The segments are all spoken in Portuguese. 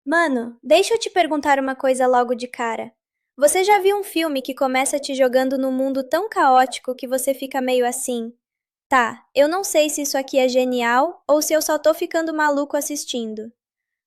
Mano, deixa eu te perguntar uma coisa logo de cara. Você já viu um filme que começa te jogando num mundo tão caótico que você fica meio assim? Tá, eu não sei se isso aqui é genial ou se eu só tô ficando maluco assistindo.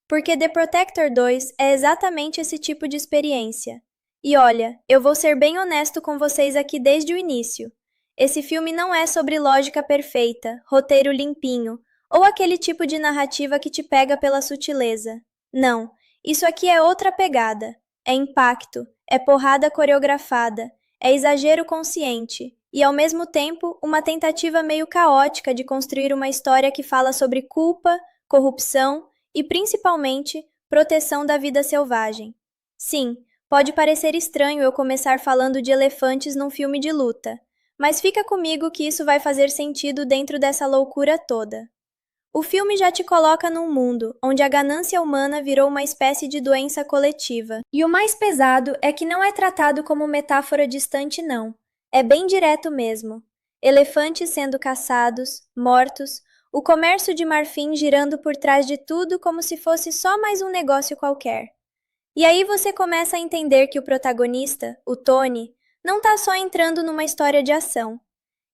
Porque The Protector 2 é exatamente esse tipo de experiência. E olha, eu vou ser bem honesto com vocês aqui desde o início. Esse filme não é sobre lógica perfeita, roteiro limpinho, ou aquele tipo de narrativa que te pega pela sutileza. Não, isso aqui é outra pegada. É impacto, é porrada coreografada, é exagero consciente, e ao mesmo tempo uma tentativa meio caótica de construir uma história que fala sobre culpa, corrupção e, principalmente, proteção da vida selvagem. Sim, pode parecer estranho eu começar falando de elefantes num filme de luta, mas fica comigo que isso vai fazer sentido dentro dessa loucura toda. O filme já te coloca num mundo onde a ganância humana virou uma espécie de doença coletiva. E o mais pesado é que não é tratado como metáfora distante, não. É bem direto mesmo. Elefantes sendo caçados, mortos, o comércio de marfim girando por trás de tudo como se fosse só mais um negócio qualquer. E aí você começa a entender que o protagonista, o Tony, não tá só entrando numa história de ação.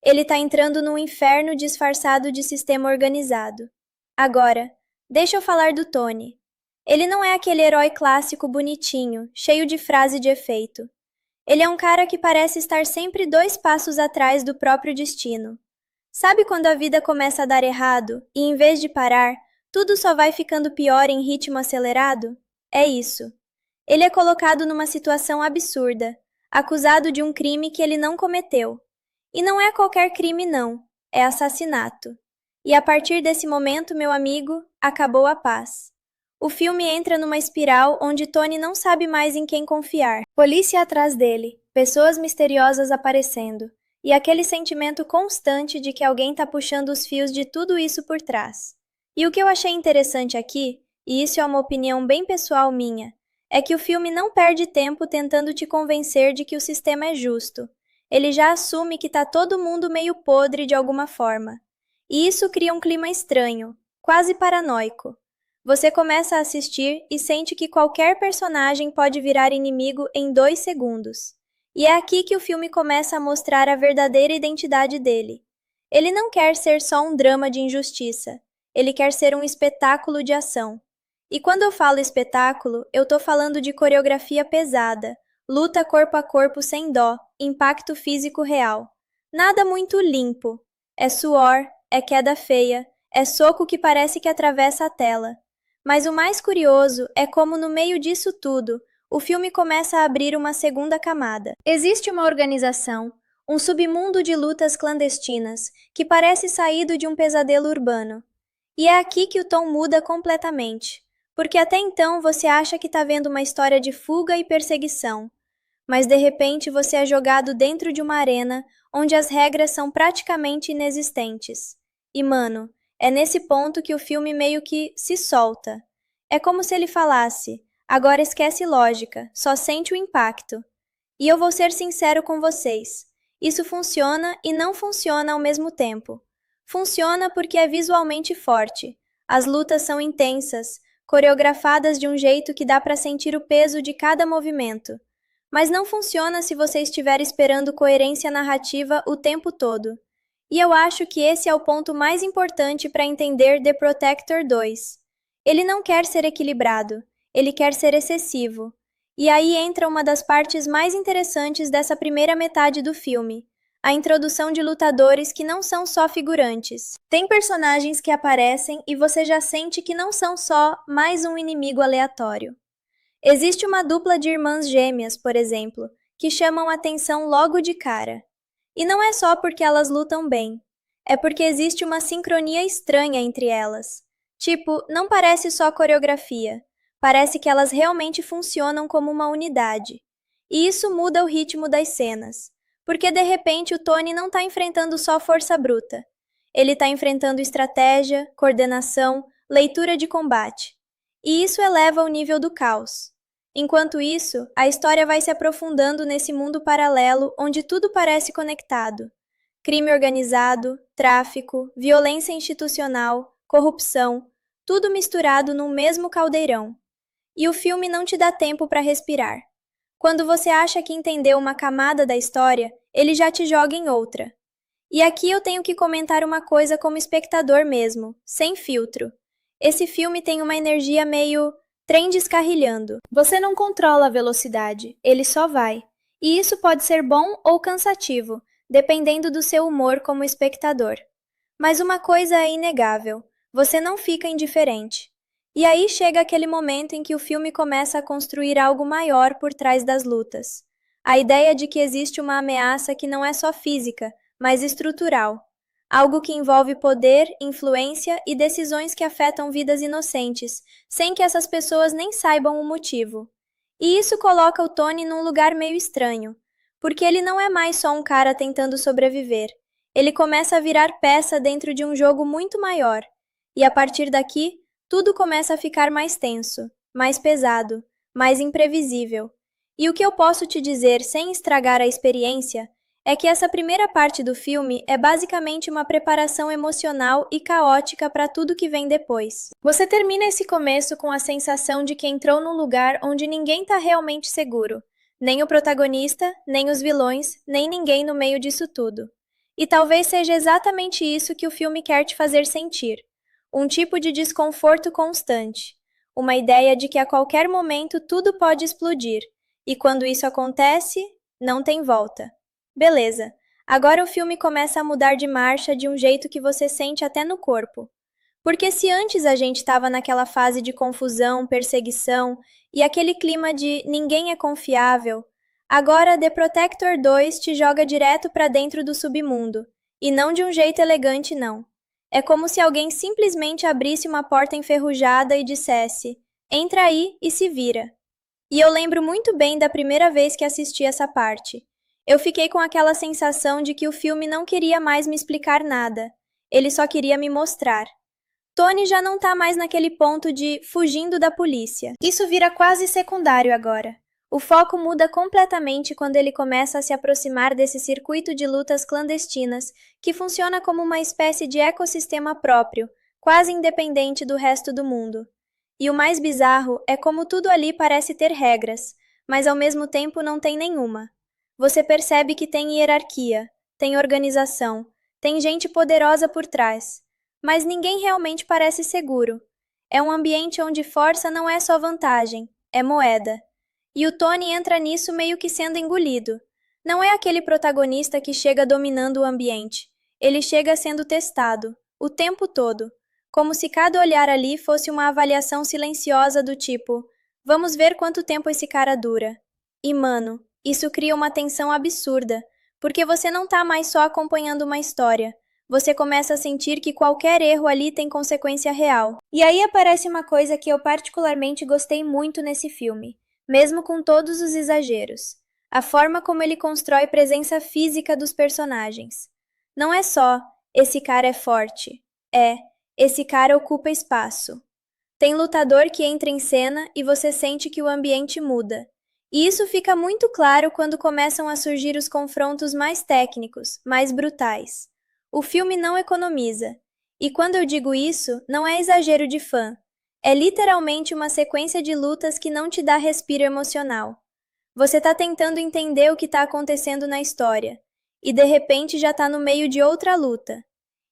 Ele tá entrando num inferno disfarçado de sistema organizado. Agora, deixa eu falar do Tony. Ele não é aquele herói clássico bonitinho, cheio de frase de efeito. Ele é um cara que parece estar sempre 2 passos atrás do próprio destino. Sabe quando a vida começa a dar errado e, em vez de parar, tudo só vai ficando pior em ritmo acelerado? É isso. Ele é colocado numa situação absurda, acusado de um crime que ele não cometeu. E não é qualquer crime, não. É assassinato. E a partir desse momento, meu amigo, acabou a paz. O filme entra numa espiral onde Tony não sabe mais em quem confiar. Polícia atrás dele, pessoas misteriosas aparecendo, e aquele sentimento constante de que alguém tá puxando os fios de tudo isso por trás. E o que eu achei interessante aqui, e isso é uma opinião bem pessoal minha, é que o filme não perde tempo tentando te convencer de que o sistema é justo. Ele já assume que tá todo mundo meio podre de alguma forma. E isso cria um clima estranho, quase paranoico. Você começa a assistir e sente que qualquer personagem pode virar inimigo em 2 segundos. E é aqui que o filme começa a mostrar a verdadeira identidade dele. Ele não quer ser só um drama de injustiça, ele quer ser um espetáculo de ação. E quando eu falo espetáculo, eu tô falando de coreografia pesada, luta corpo a corpo sem dó, impacto físico real. Nada muito limpo. É suor, é queda feia, é soco que parece que atravessa a tela. Mas o mais curioso é como, no meio disso tudo, o filme começa a abrir uma segunda camada. Existe uma organização, um submundo de lutas clandestinas, que parece saído de um pesadelo urbano. E é aqui que o tom muda completamente, porque até então você acha que está vendo uma história de fuga e perseguição, mas de repente você é jogado dentro de uma arena onde as regras são praticamente inexistentes. E mano, é nesse ponto que o filme meio que se solta. É como se ele falasse: agora esquece lógica, só sente o impacto. E eu vou ser sincero com vocês. Isso funciona e não funciona ao mesmo tempo. Funciona porque é visualmente forte. As lutas são intensas, coreografadas de um jeito que dá para sentir o peso de cada movimento. Mas não funciona se você estiver esperando coerência narrativa o tempo todo. E eu acho que esse é o ponto mais importante para entender The Protector 2. Ele não quer ser equilibrado, ele quer ser excessivo. E aí entra uma das partes mais interessantes dessa primeira metade do filme, a introdução de lutadores que não são só figurantes. Tem personagens que aparecem e você já sente que não são só mais um inimigo aleatório. Existe uma dupla de irmãs gêmeas, por exemplo, que chamam atenção logo de cara. E não é só porque elas lutam bem, é porque existe uma sincronia estranha entre elas. Tipo, não parece só coreografia, parece que elas realmente funcionam como uma unidade. E isso muda o ritmo das cenas, porque de repente o Tony não está enfrentando só força bruta. Ele está enfrentando estratégia, coordenação, leitura de combate. E isso eleva o nível do caos. Enquanto isso, a história vai se aprofundando nesse mundo paralelo onde tudo parece conectado. Crime organizado, tráfico, violência institucional, corrupção, tudo misturado num mesmo caldeirão. e o filme não te dá tempo para respirar. Quando você acha que entendeu uma camada da história, ele já te joga em outra. E aqui eu tenho que comentar uma coisa como espectador mesmo, sem filtro. Esse filme tem uma energia meio trem descarrilhando. Você não controla a velocidade, ele só vai. E isso pode ser bom ou cansativo, dependendo do seu humor como espectador. Mas uma coisa é inegável: você não fica indiferente. E aí chega aquele momento em que o filme começa a construir algo maior por trás das lutas. A ideia de que existe uma ameaça que não é só física, mas estrutural. Algo que envolve poder, influência e decisões que afetam vidas inocentes, sem que essas pessoas nem saibam o motivo. E isso coloca o Tony num lugar meio estranho, porque ele não é mais só um cara tentando sobreviver. Ele começa a virar peça dentro de um jogo muito maior. E a partir daqui, tudo começa a ficar mais tenso, mais pesado, mais imprevisível. E o que eu posso te dizer sem estragar a experiência é que essa primeira parte do filme é basicamente uma preparação emocional e caótica para tudo que vem depois. Você termina esse começo com a sensação de que entrou num lugar onde ninguém está realmente seguro. Nem o protagonista, nem os vilões, nem ninguém no meio disso tudo. E talvez seja exatamente isso que o filme quer te fazer sentir. Um tipo de desconforto constante. Uma ideia de que a qualquer momento tudo pode explodir. E quando isso acontece, não tem volta. Beleza. Agora o filme começa a mudar de marcha de um jeito que você sente até no corpo. Porque se antes a gente estava naquela fase de confusão, perseguição e aquele clima de ninguém é confiável, agora The Protector 2 te joga direto para dentro do submundo. E não de um jeito elegante, não. É como se alguém simplesmente abrisse uma porta enferrujada e dissesse: entra aí e se vira. E eu lembro muito bem da primeira vez que assisti essa parte. Eu fiquei com aquela sensação de que o filme não queria mais me explicar nada. Ele só queria me mostrar. Tony já não tá mais naquele ponto de fugindo da polícia. Isso vira quase secundário agora. O foco muda completamente quando ele começa a se aproximar desse circuito de lutas clandestinas, que funciona como uma espécie de ecossistema próprio, quase independente do resto do mundo. E o mais bizarro é como tudo ali parece ter regras, mas ao mesmo tempo não tem nenhuma. Você percebe que tem hierarquia, tem organização, tem gente poderosa por trás, mas ninguém realmente parece seguro. É um ambiente onde força não é só vantagem, é moeda. E o Tony entra nisso meio que sendo engolido. Não é aquele protagonista que chega dominando o ambiente. Ele chega sendo testado, o tempo todo, como se cada olhar ali fosse uma avaliação silenciosa do tipo: vamos ver quanto tempo esse cara dura. E mano, isso cria uma tensão absurda, porque você não tá mais só acompanhando uma história. Você começa a sentir que qualquer erro ali tem consequência real. E aí aparece uma coisa que eu particularmente gostei muito nesse filme, mesmo com todos os exageros: a forma como ele constrói presença física dos personagens. Não é só esse cara é forte, é esse cara ocupa espaço. Tem lutador que entra em cena e você sente que o ambiente muda. E isso fica muito claro quando começam a surgir os confrontos mais técnicos, mais brutais. O filme não economiza. E quando eu digo isso, não é exagero de fã. É literalmente uma sequência de lutas que não te dá respiro emocional. Você tá tentando entender o que tá acontecendo na história, e de repente já tá no meio de outra luta.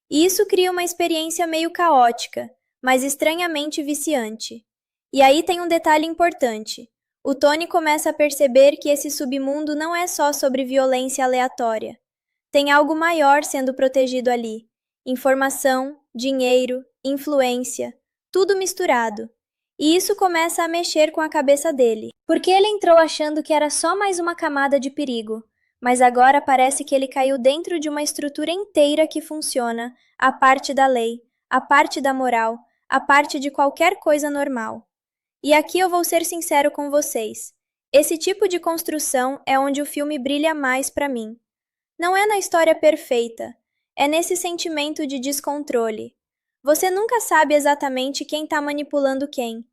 E isso cria uma experiência meio caótica, mas estranhamente viciante. E aí tem um detalhe importante. O Tony começa a perceber que esse submundo não é só sobre violência aleatória. Tem algo maior sendo protegido ali. Informação, dinheiro, influência, tudo misturado. E isso começa a mexer com a cabeça dele. Porque ele entrou achando que era só mais uma camada de perigo, mas agora parece que ele caiu dentro de uma estrutura inteira que funciona, a parte da lei, a parte da moral, a parte de qualquer coisa normal. E aqui eu vou ser sincero com vocês. Esse tipo de construção é onde o filme brilha mais pra mim. Não é na história perfeita, é nesse sentimento de descontrole. Você nunca sabe exatamente quem tá manipulando quem.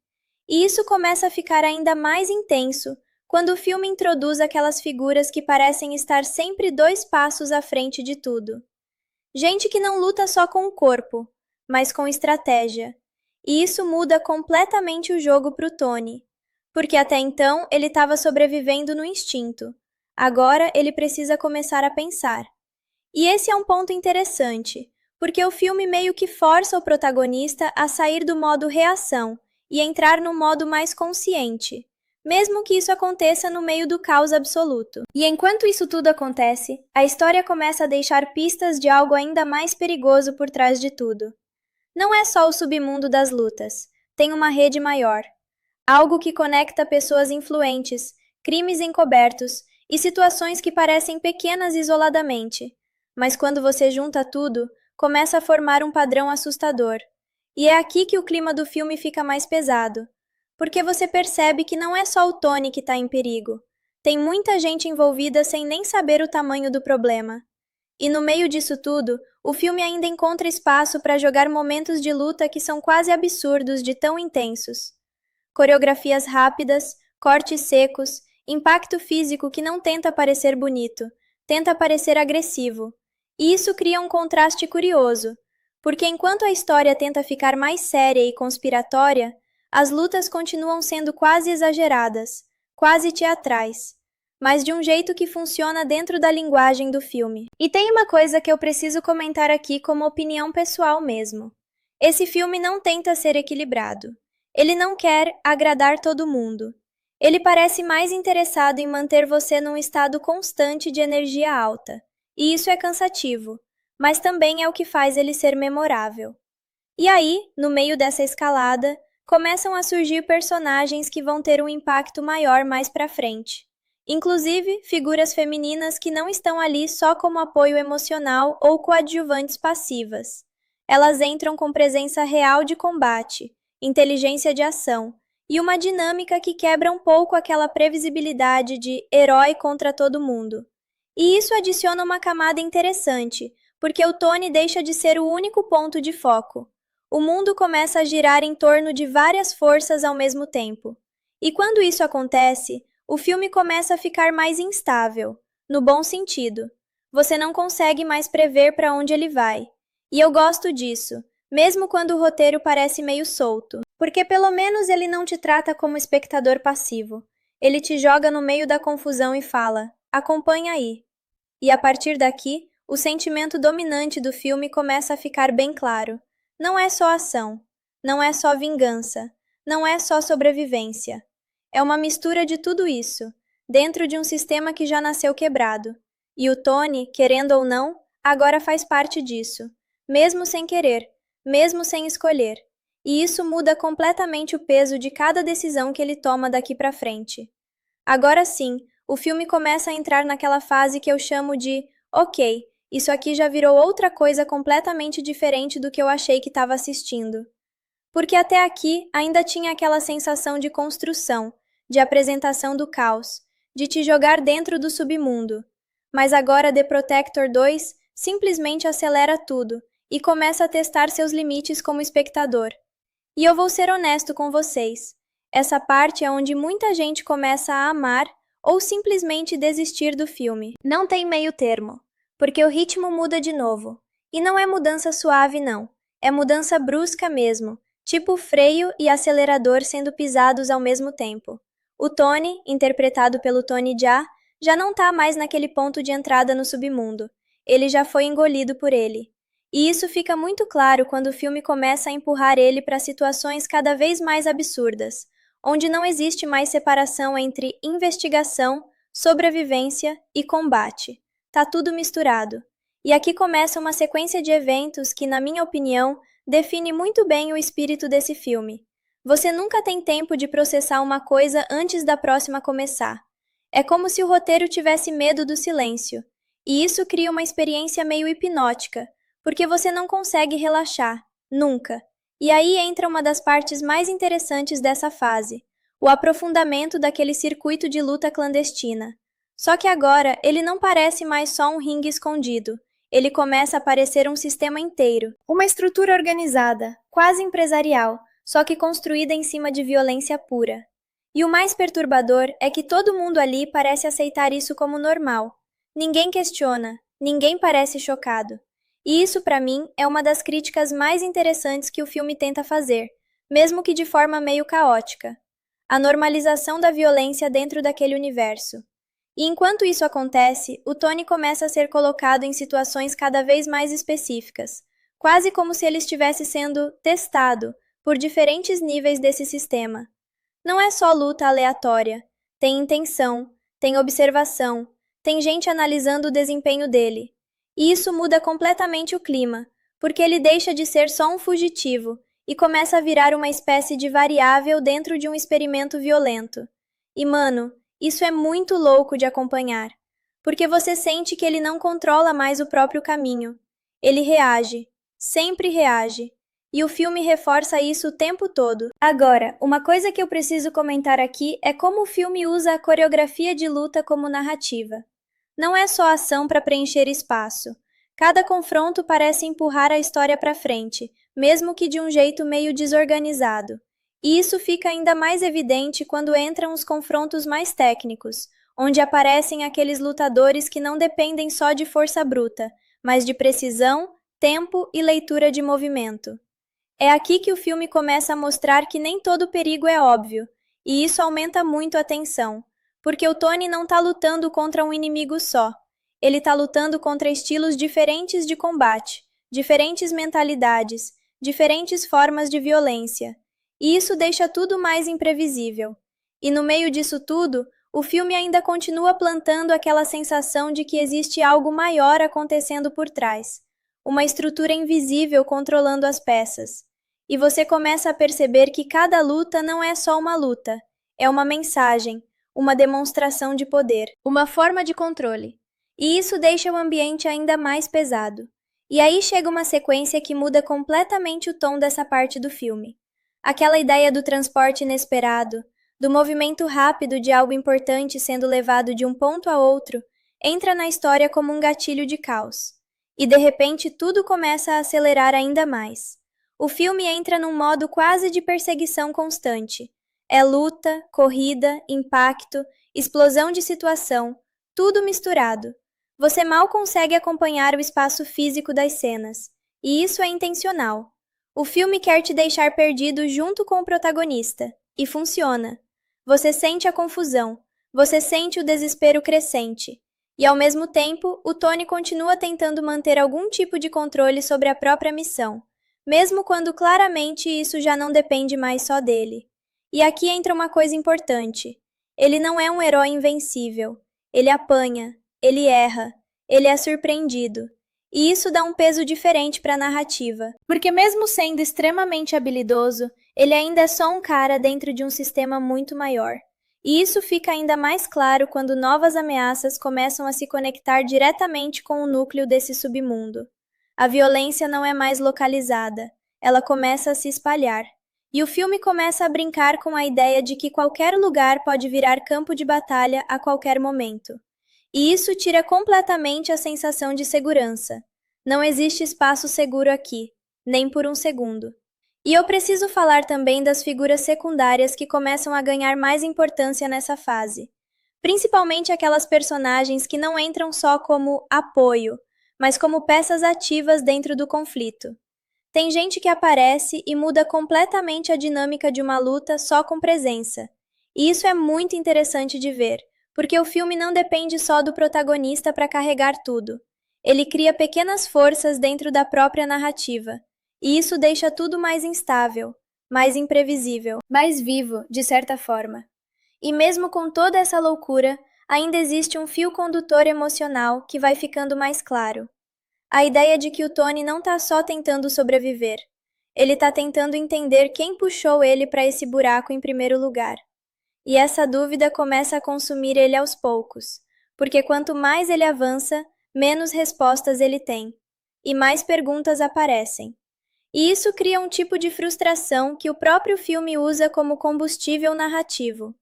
E isso começa a ficar ainda mais intenso quando o filme introduz aquelas figuras que parecem estar sempre 2 passos à frente de tudo. Gente que não luta só com o corpo, mas com estratégia. E isso muda completamente o jogo pro Tony. porque até então ele estava sobrevivendo no instinto. Agora ele precisa começar a pensar. E esse é um ponto interessante, porque o filme meio que força o protagonista a sair do modo reação e entrar no modo mais consciente, mesmo que isso aconteça no meio do caos absoluto. E enquanto isso tudo acontece, a história começa a deixar pistas de algo ainda mais perigoso por trás de tudo. Não é só o submundo das lutas, tem uma rede maior. Algo que conecta pessoas influentes, crimes encobertos e situações que parecem pequenas isoladamente. Mas quando você junta tudo, começa a formar um padrão assustador. E é aqui que o clima do filme fica mais pesado, porque você percebe que não é só o Tony que está em perigo. Tem muita gente envolvida sem nem saber o tamanho do problema. E no meio disso tudo, o filme ainda encontra espaço para jogar momentos de luta que são quase absurdos de tão intensos. Coreografias rápidas, cortes secos, impacto físico que não tenta parecer bonito, tenta parecer agressivo. E isso cria um contraste curioso, porque enquanto a história tenta ficar mais séria e conspiratória, as lutas continuam sendo quase exageradas, quase teatrais, mas de um jeito que funciona dentro da linguagem do filme. E tem uma coisa que eu preciso comentar aqui como opinião pessoal mesmo. Esse filme não tenta ser equilibrado. Ele não quer agradar todo mundo. Ele parece mais interessado em manter você num estado constante de energia alta. E isso é cansativo, mas também é o que faz ele ser memorável. E aí, no meio dessa escalada, começam a surgir personagens que vão ter um impacto maior mais pra frente. Inclusive, figuras femininas que não estão ali só como apoio emocional ou coadjuvantes passivas. Elas entram com presença real de combate, inteligência de ação e uma dinâmica que quebra um pouco aquela previsibilidade de herói contra todo mundo. E isso adiciona uma camada interessante, porque o Tony deixa de ser o único ponto de foco. O mundo começa a girar em torno de várias forças ao mesmo tempo. E quando isso acontece, o filme começa a ficar mais instável, no bom sentido. Você não consegue mais prever para onde ele vai. E eu gosto disso, mesmo quando o roteiro parece meio solto, porque pelo menos ele não te trata como espectador passivo. Ele te joga no meio da confusão e fala: acompanha aí. E a partir daqui, o sentimento dominante do filme começa a ficar bem claro. Não é só ação, não é só vingança, não é só sobrevivência. É uma mistura de tudo isso, dentro de um sistema que já nasceu quebrado. E o Tony, querendo ou não, agora faz parte disso, mesmo sem querer, mesmo sem escolher. E isso muda completamente o peso de cada decisão que ele toma daqui pra frente. Agora sim, o filme começa a entrar naquela fase que eu chamo de ok, isso aqui já virou outra coisa completamente diferente do que eu achei que estava assistindo. Porque até aqui ainda tinha aquela sensação de construção, de apresentação do caos, de te jogar dentro do submundo. Mas agora The Protector 2 simplesmente acelera tudo e começa a testar seus limites como espectador. E eu vou ser honesto com vocês. Essa parte é onde muita gente começa a amar ou simplesmente desistir do filme. Não tem meio termo, porque o ritmo muda de novo. E não é mudança suave, não. É mudança brusca mesmo, tipo freio e acelerador sendo pisados ao mesmo tempo. O Tony, interpretado pelo Tony Jaa, já não tá mais naquele ponto de entrada no submundo. Ele já foi engolido por ele. E isso fica muito claro quando o filme começa a empurrar ele para situações cada vez mais absurdas, onde não existe mais separação entre investigação, sobrevivência e combate. Tá tudo misturado. E aqui começa uma sequência de eventos que, na minha opinião, define muito bem o espírito desse filme. Você nunca tem tempo de processar uma coisa antes da próxima começar. É como se o roteiro tivesse medo do silêncio. E isso cria uma experiência meio hipnótica, porque você não consegue relaxar, nunca. E aí entra uma das partes mais interessantes dessa fase, o aprofundamento daquele circuito de luta clandestina. Só que agora ele não parece mais só um ringue escondido, ele começa a parecer um sistema inteiro, uma estrutura organizada, quase empresarial, só que construída em cima de violência pura. E o mais perturbador é que todo mundo ali parece aceitar isso como normal. Ninguém questiona, ninguém parece chocado. E isso, para mim, é uma das críticas mais interessantes que o filme tenta fazer, mesmo que de forma meio caótica. a normalização da violência dentro daquele universo. E enquanto isso acontece, o Tony começa a ser colocado em situações cada vez mais específicas, quase como se ele estivesse sendo testado por diferentes níveis desse sistema. Não é só luta aleatória, tem intenção, tem observação, tem gente analisando o desempenho dele. E isso muda completamente o clima, porque ele deixa de ser só um fugitivo e começa a virar uma espécie de variável dentro de um experimento violento. E, mano, isso é muito louco de acompanhar, porque você sente que ele não controla mais o próprio caminho. Ele reage, sempre reage, e o filme reforça isso o tempo todo. Agora, uma coisa que eu preciso comentar aqui é como o filme usa a coreografia de luta como narrativa. Não é só ação para preencher espaço. Cada confronto parece empurrar a história para frente, mesmo que de um jeito meio desorganizado. E isso fica ainda mais evidente quando entram os confrontos mais técnicos, onde aparecem aqueles lutadores que não dependem só de força bruta, mas de precisão, tempo e leitura de movimento. É aqui que o filme começa a mostrar que nem todo perigo é óbvio, e isso aumenta muito a tensão, porque o Tony não está lutando contra um inimigo só. Ele está lutando contra estilos diferentes de combate, diferentes mentalidades, diferentes formas de violência. E isso deixa tudo mais imprevisível. E no meio disso tudo, o filme ainda continua plantando aquela sensação de que existe algo maior acontecendo por trás, uma estrutura invisível controlando as peças. E você começa a perceber que cada luta não é só uma luta, é uma mensagem, uma demonstração de poder, uma forma de controle. E isso deixa o ambiente ainda mais pesado. E aí chega uma sequência que muda completamente o tom dessa parte do filme. Aquela ideia do transporte inesperado, do movimento rápido de algo importante sendo levado de um ponto a outro, entra na história como um gatilho de caos. E de repente tudo começa a acelerar ainda mais. O filme entra num modo quase de perseguição constante. É luta, corrida, impacto, explosão de situação, tudo misturado. Você mal consegue acompanhar o espaço físico das cenas, e isso é intencional. O filme quer te deixar perdido junto com o protagonista, e funciona. Você sente a confusão, você sente o desespero crescente, e ao mesmo tempo, o Tony continua tentando manter algum tipo de controle sobre a própria missão, mesmo quando claramente isso já não depende mais só dele. E aqui entra uma coisa importante. Ele não é um herói invencível. Ele apanha, ele erra, ele é surpreendido. E isso dá um peso diferente para a narrativa, porque mesmo sendo extremamente habilidoso, ele ainda é só um cara dentro de um sistema muito maior. E isso fica ainda mais claro quando novas ameaças começam a se conectar diretamente com o núcleo desse submundo. A violência não é mais localizada, ela começa a se espalhar. E o filme começa a brincar com a ideia de que qualquer lugar pode virar campo de batalha a qualquer momento. E isso tira completamente a sensação de segurança. Não existe espaço seguro aqui, nem por um segundo. E eu preciso falar também das figuras secundárias que começam a ganhar mais importância nessa fase. Principalmente aquelas personagens que não entram só como apoio, mas como peças ativas dentro do conflito. Tem gente que aparece e muda completamente a dinâmica de uma luta só com presença. E isso é muito interessante de ver, porque o filme não depende só do protagonista para carregar tudo. Ele cria pequenas forças dentro da própria narrativa, e isso deixa tudo mais instável, mais imprevisível, mais vivo, de certa forma. E mesmo com toda essa loucura, ainda existe um fio condutor emocional que vai ficando mais claro. A ideia de que o Tony não está só tentando sobreviver. Ele está tentando entender quem puxou ele para esse buraco em primeiro lugar. E essa dúvida começa a consumir ele aos poucos, porque quanto mais ele avança, menos respostas ele tem, e mais perguntas aparecem. E isso cria um tipo de frustração que o próprio filme usa como combustível narrativo.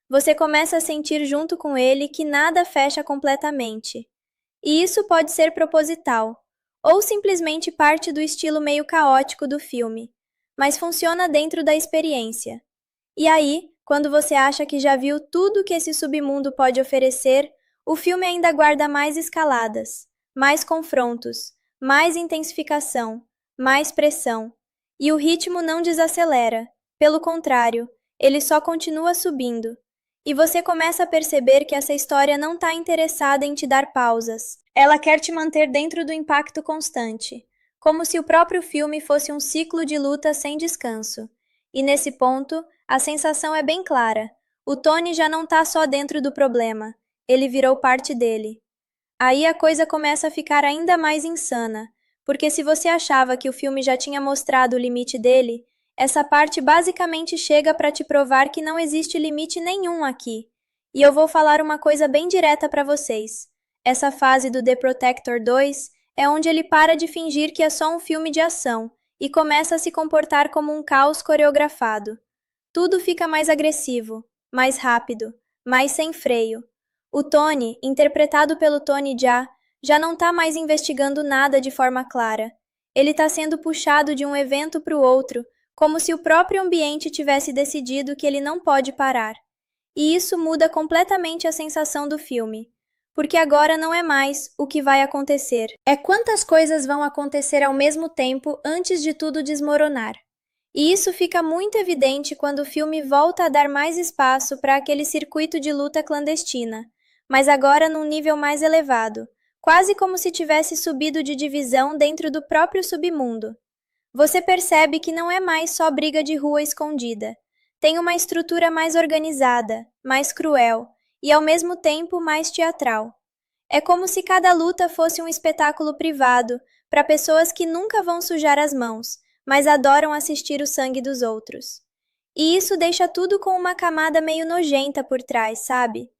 Você começa a sentir junto com ele que nada fecha completamente. E isso pode ser proposital, ou simplesmente parte do estilo meio caótico do filme, mas funciona dentro da experiência. E aí, quando você acha que já viu tudo que esse submundo pode oferecer, o filme ainda guarda mais escaladas, mais confrontos, mais intensificação, mais pressão. E o ritmo não desacelera, pelo contrário, ele só continua subindo. E você começa a perceber que essa história não está interessada em te dar pausas. Ela quer te manter dentro do impacto constante, como se o próprio filme fosse um ciclo de luta sem descanso. E nesse ponto, a sensação é bem clara. O Tony já não está só dentro do problema, ele virou parte dele. Aí a coisa começa a ficar ainda mais insana, porque se você achava que o filme já tinha mostrado o limite dele, essa parte basicamente chega para te provar que não existe limite nenhum aqui. E eu vou falar uma coisa bem direta para vocês. Essa fase do The Protector 2 é onde ele para de fingir que é só um filme de ação e começa a se comportar como um caos coreografado. Tudo fica mais agressivo, mais rápido, mais sem freio. O Tony, interpretado pelo Tony Jaa, já não está mais investigando nada de forma clara. Ele está sendo puxado de um evento para o outro, como se o próprio ambiente tivesse decidido que ele não pode parar. E isso muda completamente a sensação do filme, porque agora não é mais o que vai acontecer, é quantas coisas vão acontecer ao mesmo tempo antes de tudo desmoronar. E isso fica muito evidente quando o filme volta a dar mais espaço para aquele circuito de luta clandestina, mas agora num nível mais elevado, quase como se tivesse subido de divisão dentro do próprio submundo. Você percebe que não é mais só briga de rua escondida. Tem uma estrutura mais organizada, mais cruel e ao mesmo tempo mais teatral. É como se cada luta fosse um espetáculo privado para pessoas que nunca vão sujar as mãos, mas adoram assistir o sangue dos outros. E isso deixa tudo com uma camada meio nojenta por trás, sabe?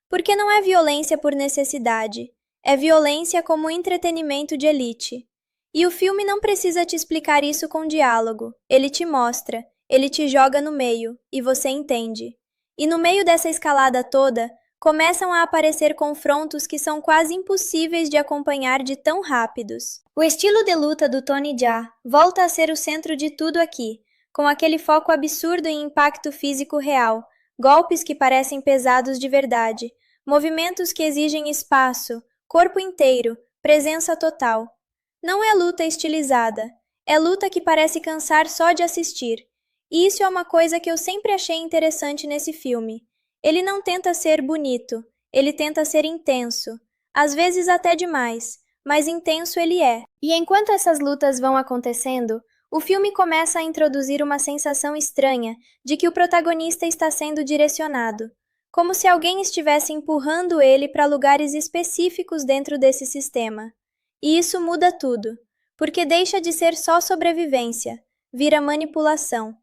Porque não é violência por necessidade, é violência como entretenimento de elite. E o filme não precisa te explicar isso com diálogo, ele te mostra, ele te joga no meio, e você entende. E no meio dessa escalada toda, começam a aparecer confrontos que são quase impossíveis de acompanhar de tão rápidos. O estilo de luta do Tony Jaa volta a ser o centro de tudo aqui, com aquele foco absurdo em impacto físico real, golpes que parecem pesados de verdade, movimentos que exigem espaço, corpo inteiro, presença total. Não é luta estilizada, é luta que parece cansar só de assistir. E isso é uma coisa que eu sempre achei interessante nesse filme. Ele não tenta ser bonito, ele tenta ser intenso. Às vezes até demais, mas intenso ele é. E enquanto essas lutas vão acontecendo, o filme começa a introduzir uma sensação estranha de que o protagonista está sendo direcionado, como se alguém estivesse empurrando ele para lugares específicos dentro desse sistema. E isso muda tudo, porque deixa de ser só sobrevivência, vira manipulação.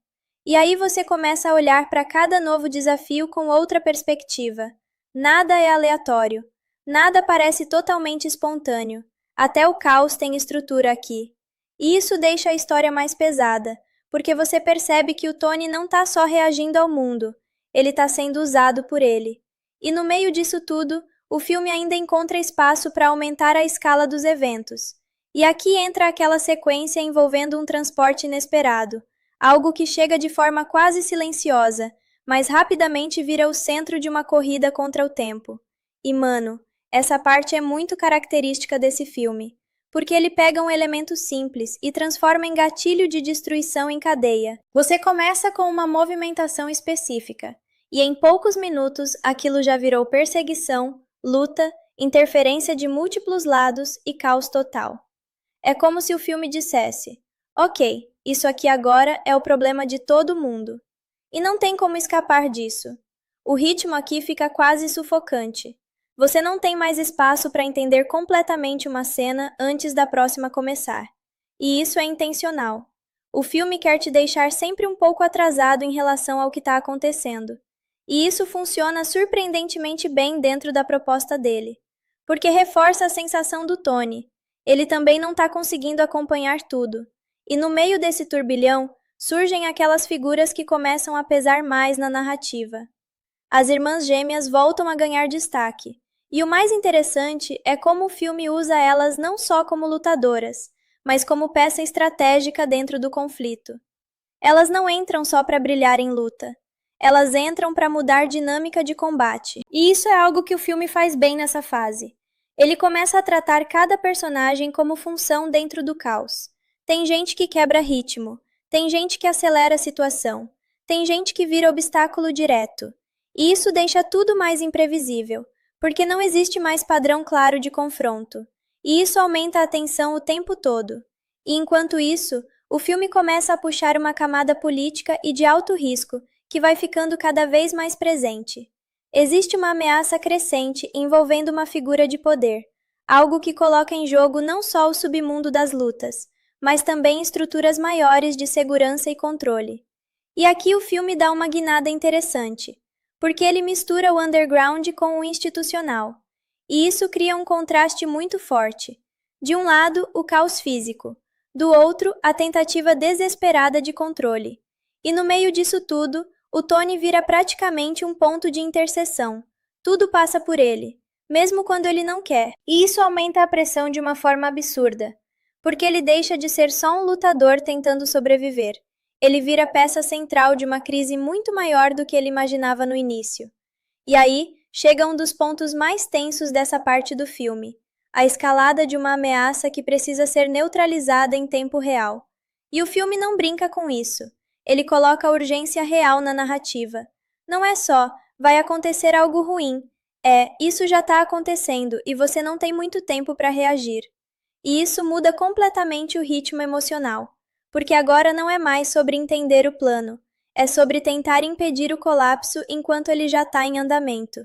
E aí você começa a olhar para cada novo desafio com outra perspectiva. Nada é aleatório, nada parece totalmente espontâneo. Até o caos tem estrutura aqui. E isso deixa a história mais pesada, porque você percebe que o Tony não está só reagindo ao mundo, ele está sendo usado por ele. E no meio disso tudo, o filme ainda encontra espaço para aumentar a escala dos eventos. E aqui entra aquela sequência envolvendo um transporte inesperado, algo que chega de forma quase silenciosa, mas rapidamente vira o centro de uma corrida contra o tempo. E mano, essa parte é muito característica desse filme, porque ele pega um elemento simples e transforma em gatilho de destruição em cadeia. Você começa com uma movimentação específica, e em poucos minutos aquilo já virou perseguição, luta, interferência de múltiplos lados e caos total. É como se o filme dissesse: ok, isso aqui agora é o problema de todo mundo. E não tem como escapar disso. O ritmo aqui fica quase sufocante. Você não tem mais espaço para entender completamente uma cena antes da próxima começar. E isso é intencional. O filme quer te deixar sempre um pouco atrasado em relação ao que está acontecendo. E isso funciona surpreendentemente bem dentro da proposta dele, porque reforça a sensação do Tony. Ele também não está conseguindo acompanhar tudo. E no meio desse turbilhão, surgem aquelas figuras que começam a pesar mais na narrativa. As irmãs gêmeas voltam a ganhar destaque. E o mais interessante é como o filme usa elas não só como lutadoras, mas como peça estratégica dentro do conflito. Elas não entram só para brilhar em luta. Elas entram para mudar dinâmica de combate. E isso é algo que o filme faz bem nessa fase. Ele começa a tratar cada personagem como função dentro do caos. Tem gente que quebra ritmo, tem gente que acelera a situação, tem gente que vira obstáculo direto. E isso deixa tudo mais imprevisível, porque não existe mais padrão claro de confronto. E isso aumenta a tensão o tempo todo. E enquanto isso, o filme começa a puxar uma camada política e de alto risco, que vai ficando cada vez mais presente. Existe uma ameaça crescente envolvendo uma figura de poder, algo que coloca em jogo não só o submundo das lutas, mas também estruturas maiores de segurança e controle. E aqui o filme dá uma guinada interessante, porque ele mistura o underground com o institucional. E isso cria um contraste muito forte. De um lado, o caos físico, do outro, a tentativa desesperada de controle. E no meio disso tudo, o Tony vira praticamente um ponto de interseção. Tudo passa por ele, mesmo quando ele não quer. E isso aumenta a pressão de uma forma absurda, porque ele deixa de ser só um lutador tentando sobreviver. Ele vira peça central de uma crise muito maior do que ele imaginava no início. E aí, chega um dos pontos mais tensos dessa parte do filme, a escalada de uma ameaça que precisa ser neutralizada em tempo real. E o filme não brinca com isso. Ele coloca a urgência real na narrativa. Não é só, vai acontecer algo ruim. Isso já está acontecendo e você não tem muito tempo para reagir. E isso muda completamente o ritmo emocional, porque agora não é mais sobre entender o plano, é sobre tentar impedir o colapso enquanto ele já está em andamento.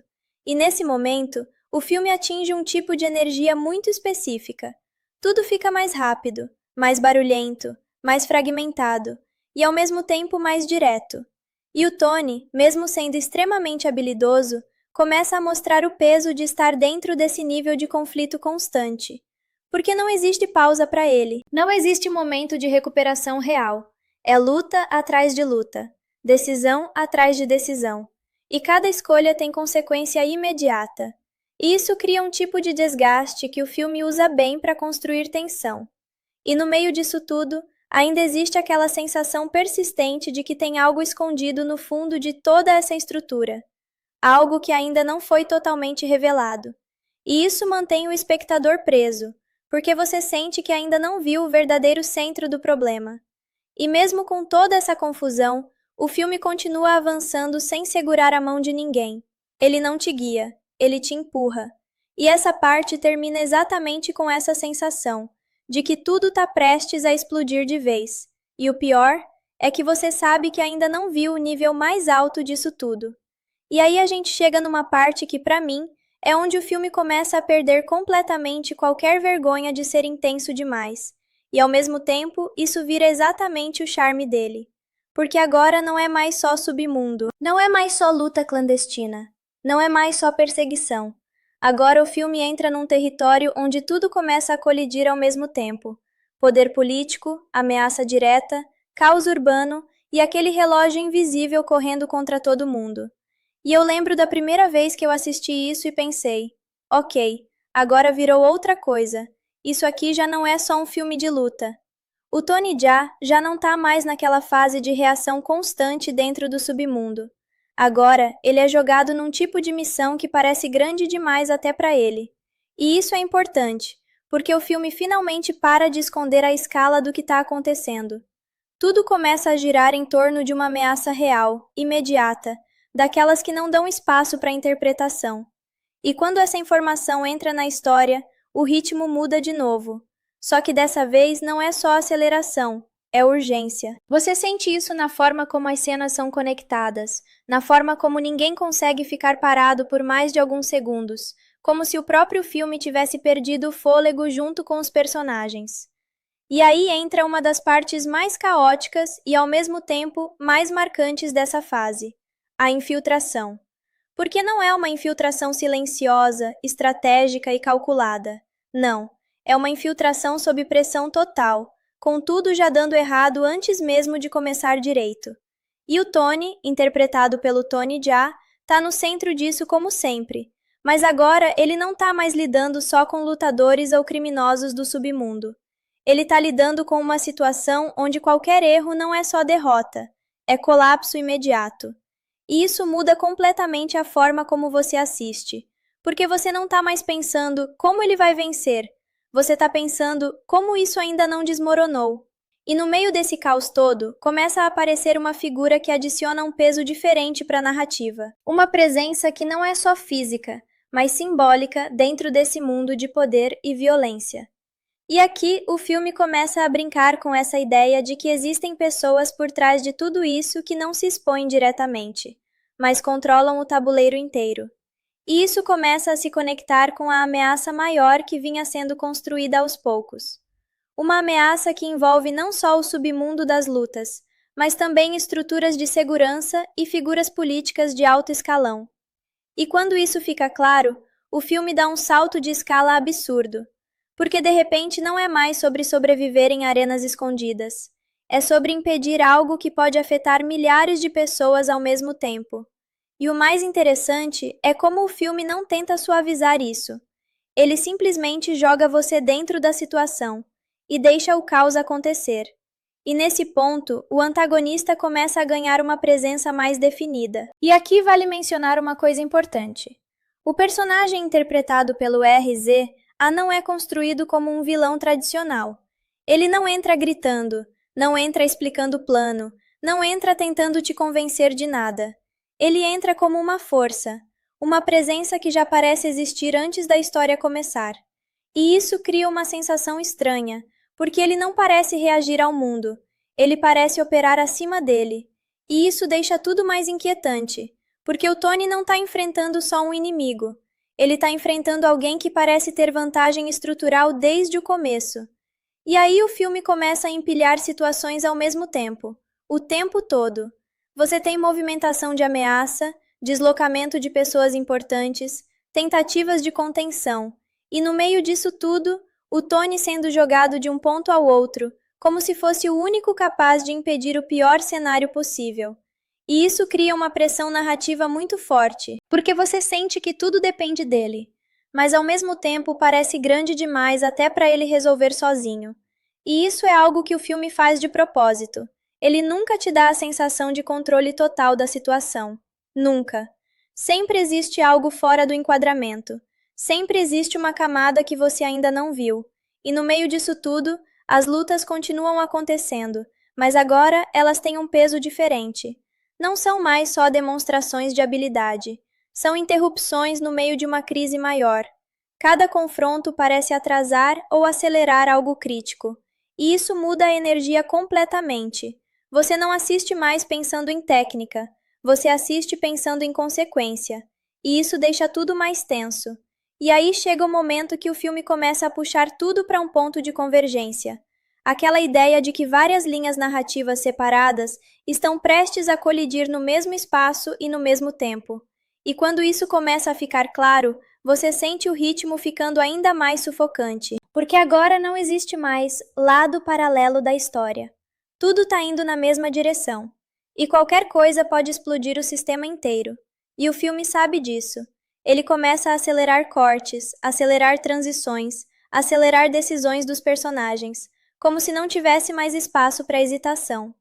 E nesse momento, o filme atinge um tipo de energia muito específica. Tudo fica mais rápido, mais barulhento, mais fragmentado, e ao mesmo tempo mais direto. E o Tony, mesmo sendo extremamente habilidoso, começa a mostrar o peso de estar dentro desse nível de conflito constante. Porque não existe pausa para ele. Não existe momento de recuperação real. É luta atrás de luta, decisão atrás de decisão. E cada escolha tem consequência imediata. E isso cria um tipo de desgaste que o filme usa bem para construir tensão. E no meio disso tudo, ainda existe aquela sensação persistente de que tem algo escondido no fundo de toda essa estrutura. Algo que ainda não foi totalmente revelado. E isso mantém o espectador preso, porque você sente que ainda não viu o verdadeiro centro do problema. E mesmo com toda essa confusão, o filme continua avançando sem segurar a mão de ninguém. Ele não te guia, ele te empurra. E essa parte termina exatamente com essa sensação, de que tudo está prestes a explodir de vez. E o pior é que você sabe que ainda não viu o nível mais alto disso tudo. E aí a gente chega numa parte que, para mim, é onde o filme começa a perder completamente qualquer vergonha de ser intenso demais. E ao mesmo tempo, isso vira exatamente o charme dele. Porque agora não é mais só submundo, não é mais só luta clandestina, não é mais só perseguição. Agora o filme entra num território onde tudo começa a colidir ao mesmo tempo. Poder político, ameaça direta, caos urbano e aquele relógio invisível correndo contra todo mundo. E eu lembro da primeira vez que eu assisti isso e pensei, ok, agora virou outra coisa. Isso aqui já não é só um filme de luta. O Tony Jaa já não tá mais naquela fase de reação constante dentro do submundo. Agora, ele é jogado num tipo de missão que parece grande demais até para ele. E isso é importante, porque o filme finalmente para de esconder a escala do que está acontecendo. Tudo começa a girar em torno de uma ameaça real, imediata, daquelas que não dão espaço para interpretação. E quando essa informação entra na história, o ritmo muda de novo. Só que dessa vez não é só aceleração, é urgência. Você sente isso na forma como as cenas são conectadas, na forma como ninguém consegue ficar parado por mais de alguns segundos, como se o próprio filme tivesse perdido o fôlego junto com os personagens. E aí entra uma das partes mais caóticas e, ao mesmo tempo, mais marcantes dessa fase. A infiltração. Porque não é uma infiltração silenciosa, estratégica e calculada. Não, é uma infiltração sob pressão total, com tudo já dando errado antes mesmo de começar direito. E o Tony, interpretado pelo Tony Jaa, tá no centro disso como sempre. Mas agora ele não tá mais lidando só com lutadores ou criminosos do submundo. Ele tá lidando com uma situação onde qualquer erro não é só derrota, é colapso imediato. E isso muda completamente a forma como você assiste, porque você não está mais pensando como ele vai vencer, você está pensando como isso ainda não desmoronou. E no meio desse caos todo, começa a aparecer uma figura que adiciona um peso diferente para a narrativa. Uma presença que não é só física, mas simbólica dentro desse mundo de poder e violência. E aqui o filme começa a brincar com essa ideia de que existem pessoas por trás de tudo isso que não se expõem diretamente, mas controlam o tabuleiro inteiro. E isso começa a se conectar com a ameaça maior que vinha sendo construída aos poucos. Uma ameaça que envolve não só o submundo das lutas, mas também estruturas de segurança e figuras políticas de alto escalão. E quando isso fica claro, o filme dá um salto de escala absurdo, porque de repente não é mais sobre sobreviver em arenas escondidas, é sobre impedir algo que pode afetar milhares de pessoas ao mesmo tempo. E o mais interessante é como o filme não tenta suavizar isso. Ele simplesmente joga você dentro da situação e deixa o caos acontecer. E nesse ponto, o antagonista começa a ganhar uma presença mais definida. E aqui vale mencionar uma coisa importante. O personagem interpretado pelo RZA não é construído como um vilão tradicional. Ele não entra gritando, não entra explicando o plano, não entra tentando te convencer de nada. Ele entra como uma força, uma presença que já parece existir antes da história começar. E isso cria uma sensação estranha, porque ele não parece reagir ao mundo, ele parece operar acima dele. E isso deixa tudo mais inquietante, porque o Tony não está enfrentando só um inimigo, ele está enfrentando alguém que parece ter vantagem estrutural desde o começo. E aí o filme começa a empilhar situações ao mesmo tempo, o tempo todo. Você tem movimentação de ameaça, deslocamento de pessoas importantes, tentativas de contenção, e no meio disso tudo, o Tony sendo jogado de um ponto ao outro, como se fosse o único capaz de impedir o pior cenário possível. E isso cria uma pressão narrativa muito forte, porque você sente que tudo depende dele, mas ao mesmo tempo parece grande demais até para ele resolver sozinho. E isso é algo que o filme faz de propósito. Ele nunca te dá a sensação de controle total da situação. Nunca. Sempre existe algo fora do enquadramento. Sempre existe uma camada que você ainda não viu. E no meio disso tudo, as lutas continuam acontecendo, mas agora elas têm um peso diferente. Não são mais só demonstrações de habilidade. São interrupções no meio de uma crise maior. Cada confronto parece atrasar ou acelerar algo crítico. E isso muda a energia completamente. Você não assiste mais pensando em técnica, você assiste pensando em consequência. E isso deixa tudo mais tenso. E aí chega o momento que o filme começa a puxar tudo para um ponto de convergência. Aquela ideia de que várias linhas narrativas separadas estão prestes a colidir no mesmo espaço e no mesmo tempo. E quando isso começa a ficar claro, você sente o ritmo ficando ainda mais sufocante, porque agora não existe mais lado paralelo da história. Tudo está indo na mesma direção, e qualquer coisa pode explodir o sistema inteiro. E o filme sabe disso. Ele começa a acelerar cortes, acelerar transições, acelerar decisões dos personagens, como se não tivesse mais espaço para hesitação.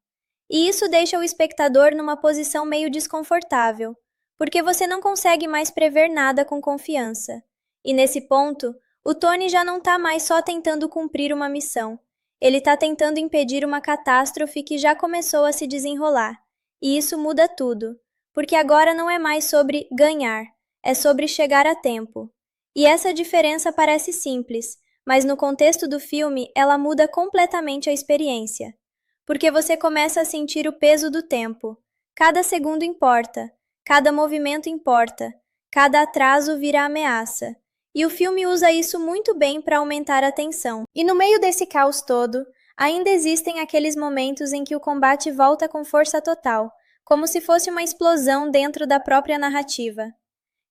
E isso deixa o espectador numa posição meio desconfortável, porque você não consegue mais prever nada com confiança. E nesse ponto, o Tony já não está mais só tentando cumprir uma missão. Ele está tentando impedir uma catástrofe que já começou a se desenrolar. E isso muda tudo, porque agora não é mais sobre ganhar, é sobre chegar a tempo. E essa diferença parece simples, mas no contexto do filme ela muda completamente a experiência. Porque você começa a sentir o peso do tempo. Cada segundo importa, cada movimento importa, cada atraso vira ameaça. E o filme usa isso muito bem para aumentar a tensão. E no meio desse caos todo, ainda existem aqueles momentos em que o combate volta com força total, como se fosse uma explosão dentro da própria narrativa.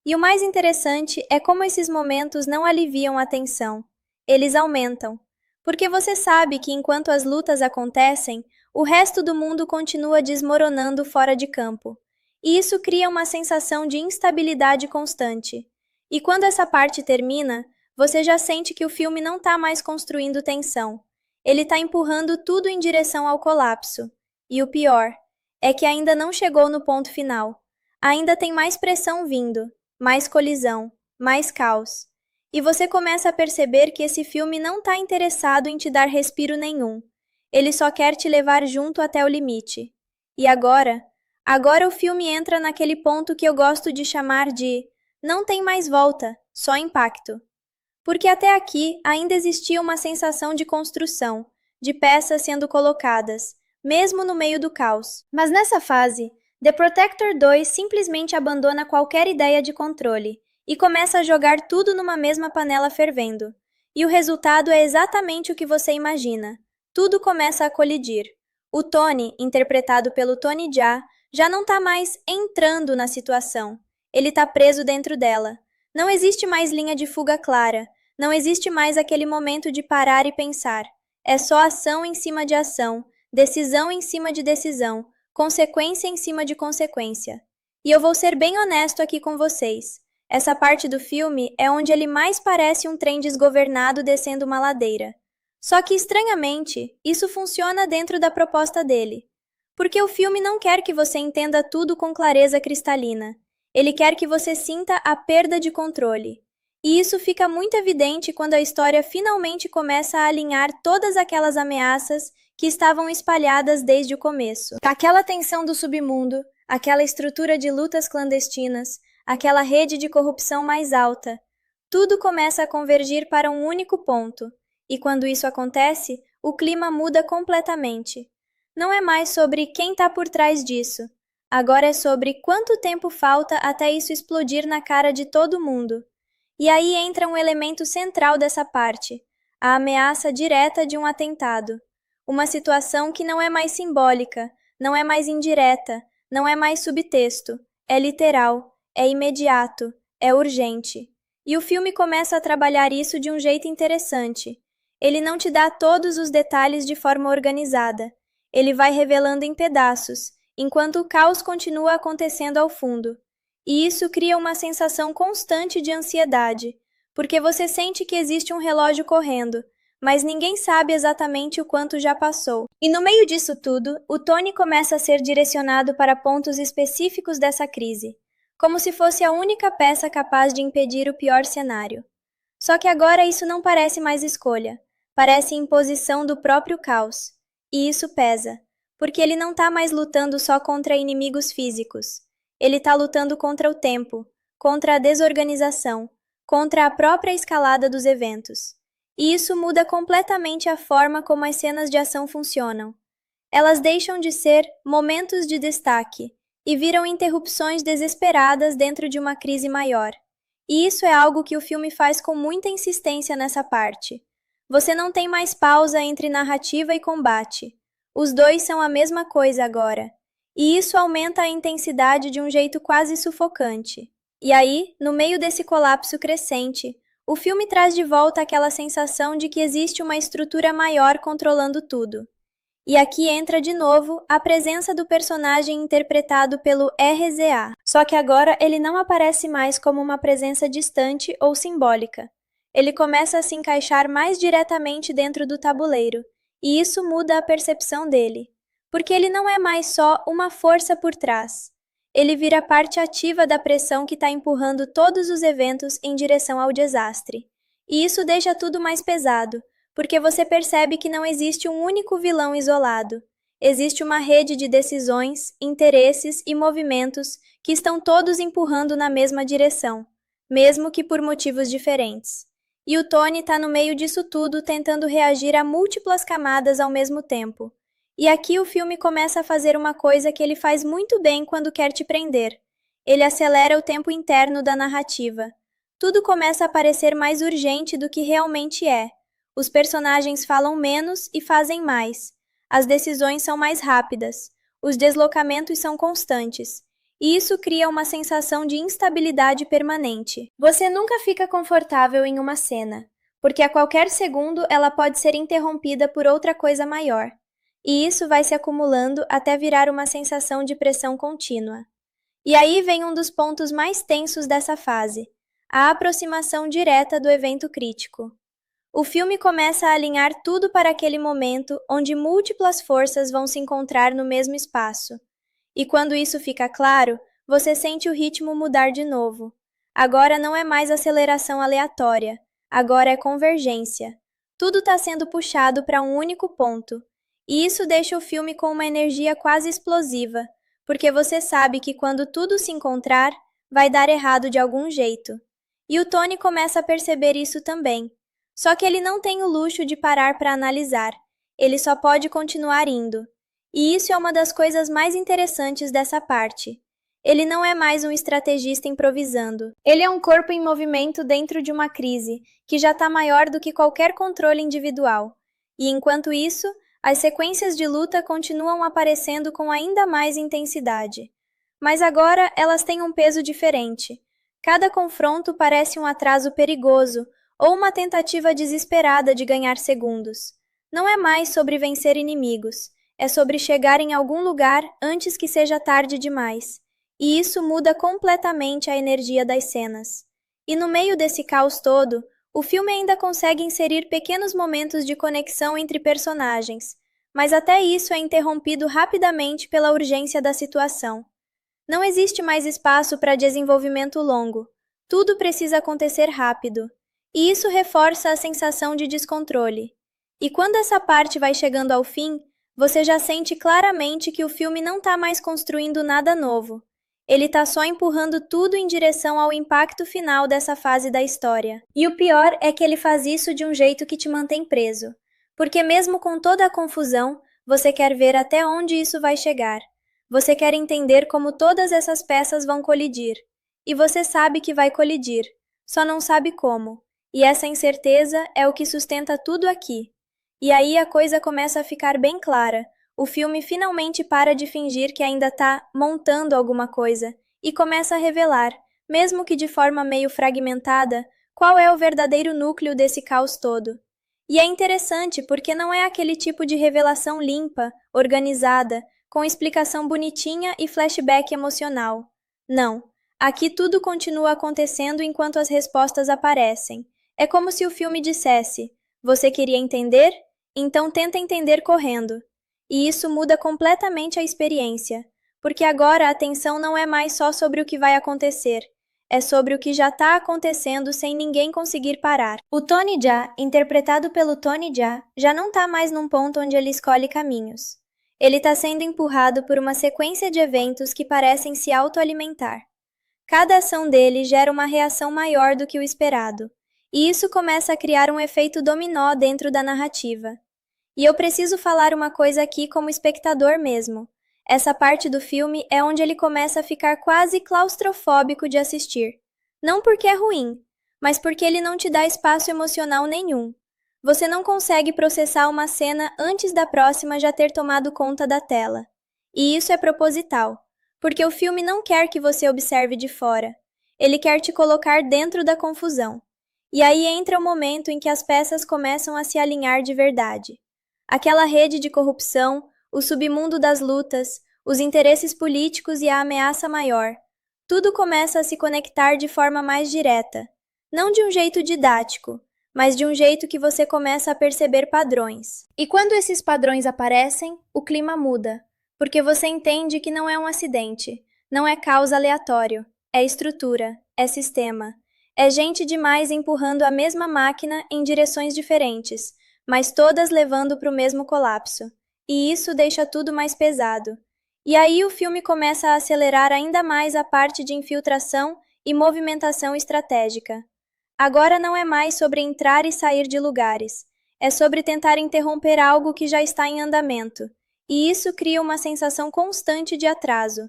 E o mais interessante é como esses momentos não aliviam a tensão, eles aumentam. Porque você sabe que enquanto as lutas acontecem, o resto do mundo continua desmoronando fora de campo. E isso cria uma sensação de instabilidade constante. E quando essa parte termina, você já sente que o filme não está mais construindo tensão. Ele está empurrando tudo em direção ao colapso. E o pior é que ainda não chegou no ponto final. Ainda tem mais pressão vindo, mais colisão, mais caos. E você começa a perceber que esse filme não está interessado em te dar respiro nenhum. Ele só quer te levar junto até o limite. E agora? Agora o filme entra naquele ponto que eu gosto de chamar de não tem mais volta, só impacto. Porque até aqui ainda existia uma sensação de construção, de peças sendo colocadas, mesmo no meio do caos. Mas nessa fase, The Protector 2 simplesmente abandona qualquer ideia de controle e começa a jogar tudo numa mesma panela fervendo. E o resultado é exatamente o que você imagina. Tudo começa a colidir. O Tony, interpretado pelo Tony Jaa, já não está mais entrando na situação. Ele está preso dentro dela. Não existe mais linha de fuga clara. Não existe mais aquele momento de parar e pensar. É só ação em cima de ação, decisão em cima de decisão, consequência em cima de consequência. E eu vou ser bem honesto aqui com vocês. Essa parte do filme é onde ele mais parece um trem desgovernado descendo uma ladeira. Só que, estranhamente, isso funciona dentro da proposta dele. Porque o filme não quer que você entenda tudo com clareza cristalina. Ele quer que você sinta a perda de controle. E isso fica muito evidente quando a história finalmente começa a alinhar todas aquelas ameaças que estavam espalhadas desde o começo. Aquela tensão do submundo, aquela estrutura de lutas clandestinas, aquela rede de corrupção mais alta, tudo começa a convergir para um único ponto. E quando isso acontece, o clima muda completamente. Não é mais sobre quem está por trás disso. Agora é sobre quanto tempo falta até isso explodir na cara de todo mundo. E aí entra um elemento central dessa parte, a ameaça direta de um atentado. Uma situação que não é mais simbólica, não é mais indireta, não é mais subtexto, é literal, é imediato, é urgente. E o filme começa a trabalhar isso de um jeito interessante. Ele não te dá todos os detalhes de forma organizada. Ele vai revelando em pedaços, enquanto o caos continua acontecendo ao fundo. E isso cria uma sensação constante de ansiedade, porque você sente que existe um relógio correndo, mas ninguém sabe exatamente o quanto já passou. E no meio disso tudo, o Tony começa a ser direcionado para pontos específicos dessa crise, como se fosse a única peça capaz de impedir o pior cenário. Só que agora isso não parece mais escolha, parece imposição do próprio caos. E isso pesa, porque ele não está mais lutando só contra inimigos físicos. Ele está lutando contra o tempo, contra a desorganização, contra a própria escalada dos eventos. E isso muda completamente a forma como as cenas de ação funcionam. Elas deixam de ser momentos de destaque e viram interrupções desesperadas dentro de uma crise maior. E isso é algo que o filme faz com muita insistência nessa parte. Você não tem mais pausa entre narrativa e combate. Os dois são a mesma coisa agora. E isso aumenta a intensidade de um jeito quase sufocante. E aí, no meio desse colapso crescente, o filme traz de volta aquela sensação de que existe uma estrutura maior controlando tudo. E aqui entra de novo a presença do personagem interpretado pelo RZA. Só que agora ele não aparece mais como uma presença distante ou simbólica. Ele começa a se encaixar mais diretamente dentro do tabuleiro, e isso muda a percepção dele. Porque ele não é mais só uma força por trás. Ele vira parte ativa da pressão que está empurrando todos os eventos em direção ao desastre. E isso deixa tudo mais pesado, porque você percebe que não existe um único vilão isolado. Existe uma rede de decisões, interesses e movimentos que estão todos empurrando na mesma direção, mesmo que por motivos diferentes. E o Tony está no meio disso tudo tentando reagir a múltiplas camadas ao mesmo tempo. E aqui o filme começa a fazer uma coisa que ele faz muito bem quando quer te prender. Ele acelera o tempo interno da narrativa. Tudo começa a parecer mais urgente do que realmente é. Os personagens falam menos e fazem mais. As decisões são mais rápidas. Os deslocamentos são constantes. E isso cria uma sensação de instabilidade permanente. Você nunca fica confortável em uma cena, porque a qualquer segundo ela pode ser interrompida por outra coisa maior. E isso vai se acumulando até virar uma sensação de pressão contínua. E aí vem um dos pontos mais tensos dessa fase, a aproximação direta do evento crítico. O filme começa a alinhar tudo para aquele momento onde múltiplas forças vão se encontrar no mesmo espaço. E quando isso fica claro, você sente o ritmo mudar de novo. Agora não é mais aceleração aleatória, agora é convergência. Tudo está sendo puxado para um único ponto. E isso deixa o filme com uma energia quase explosiva, porque você sabe que quando tudo se encontrar, vai dar errado de algum jeito. E o Tony começa a perceber isso também. Só que ele não tem o luxo de parar para analisar, ele só pode continuar indo. E isso é uma das coisas mais interessantes dessa parte. Ele não é mais um estrategista improvisando. Ele é um corpo em movimento dentro de uma crise, que já está maior do que qualquer controle individual. E enquanto isso, as sequências de luta continuam aparecendo com ainda mais intensidade. Mas agora elas têm um peso diferente. Cada confronto parece um atraso perigoso ou uma tentativa desesperada de ganhar segundos. Não é mais sobre vencer inimigos, é sobre chegar em algum lugar antes que seja tarde demais. E isso muda completamente a energia das cenas. E no meio desse caos todo, o filme ainda consegue inserir pequenos momentos de conexão entre personagens, mas até isso é interrompido rapidamente pela urgência da situação. Não existe mais espaço para desenvolvimento longo. Tudo precisa acontecer rápido. E isso reforça a sensação de descontrole. E quando essa parte vai chegando ao fim, você já sente claramente que o filme não está mais construindo nada novo. Ele está só empurrando tudo em direção ao impacto final dessa fase da história. E o pior é que ele faz isso de um jeito que te mantém preso. Porque mesmo com toda a confusão, você quer ver até onde isso vai chegar. Você quer entender como todas essas peças vão colidir. E você sabe que vai colidir, só não sabe como. E essa incerteza é o que sustenta tudo aqui. E aí a coisa começa a ficar bem clara. O filme finalmente para de fingir que ainda está montando alguma coisa e começa a revelar, mesmo que de forma meio fragmentada, qual é o verdadeiro núcleo desse caos todo. E é interessante porque não é aquele tipo de revelação limpa, organizada, com explicação bonitinha e flashback emocional. Não. Aqui tudo continua acontecendo enquanto as respostas aparecem. É como se o filme dissesse: você queria entender? Então tenta entender correndo. E isso muda completamente a experiência, porque agora a atenção não é mais só sobre o que vai acontecer, é sobre o que já está acontecendo sem ninguém conseguir parar. O Tony Jaa, interpretado pelo Tony Jaa, já não está mais num ponto onde ele escolhe caminhos. Ele está sendo empurrado por uma sequência de eventos que parecem se autoalimentar. Cada ação dele gera uma reação maior do que o esperado, e isso começa a criar um efeito dominó dentro da narrativa. E eu preciso falar uma coisa aqui como espectador mesmo. Essa parte do filme é onde ele começa a ficar quase claustrofóbico de assistir. Não porque é ruim, mas porque ele não te dá espaço emocional nenhum. Você não consegue processar uma cena antes da próxima já ter tomado conta da tela. E isso é proposital, porque o filme não quer que você observe de fora. Ele quer te colocar dentro da confusão. E aí entra o momento em que as peças começam a se alinhar de verdade. Aquela rede de corrupção, o submundo das lutas, os interesses políticos e a ameaça maior. Tudo começa a se conectar de forma mais direta. Não de um jeito didático, mas de um jeito que você começa a perceber padrões. E quando esses padrões aparecem, o clima muda, porque você entende que não é um acidente, não é caos aleatório, é estrutura, é sistema. É gente demais empurrando a mesma máquina em direções diferentes, mas todas levando para o mesmo colapso. E isso deixa tudo mais pesado. E aí o filme começa a acelerar ainda mais a parte de infiltração e movimentação estratégica. Agora não é mais sobre entrar e sair de lugares, é sobre tentar interromper algo que já está em andamento. E isso cria uma sensação constante de atraso,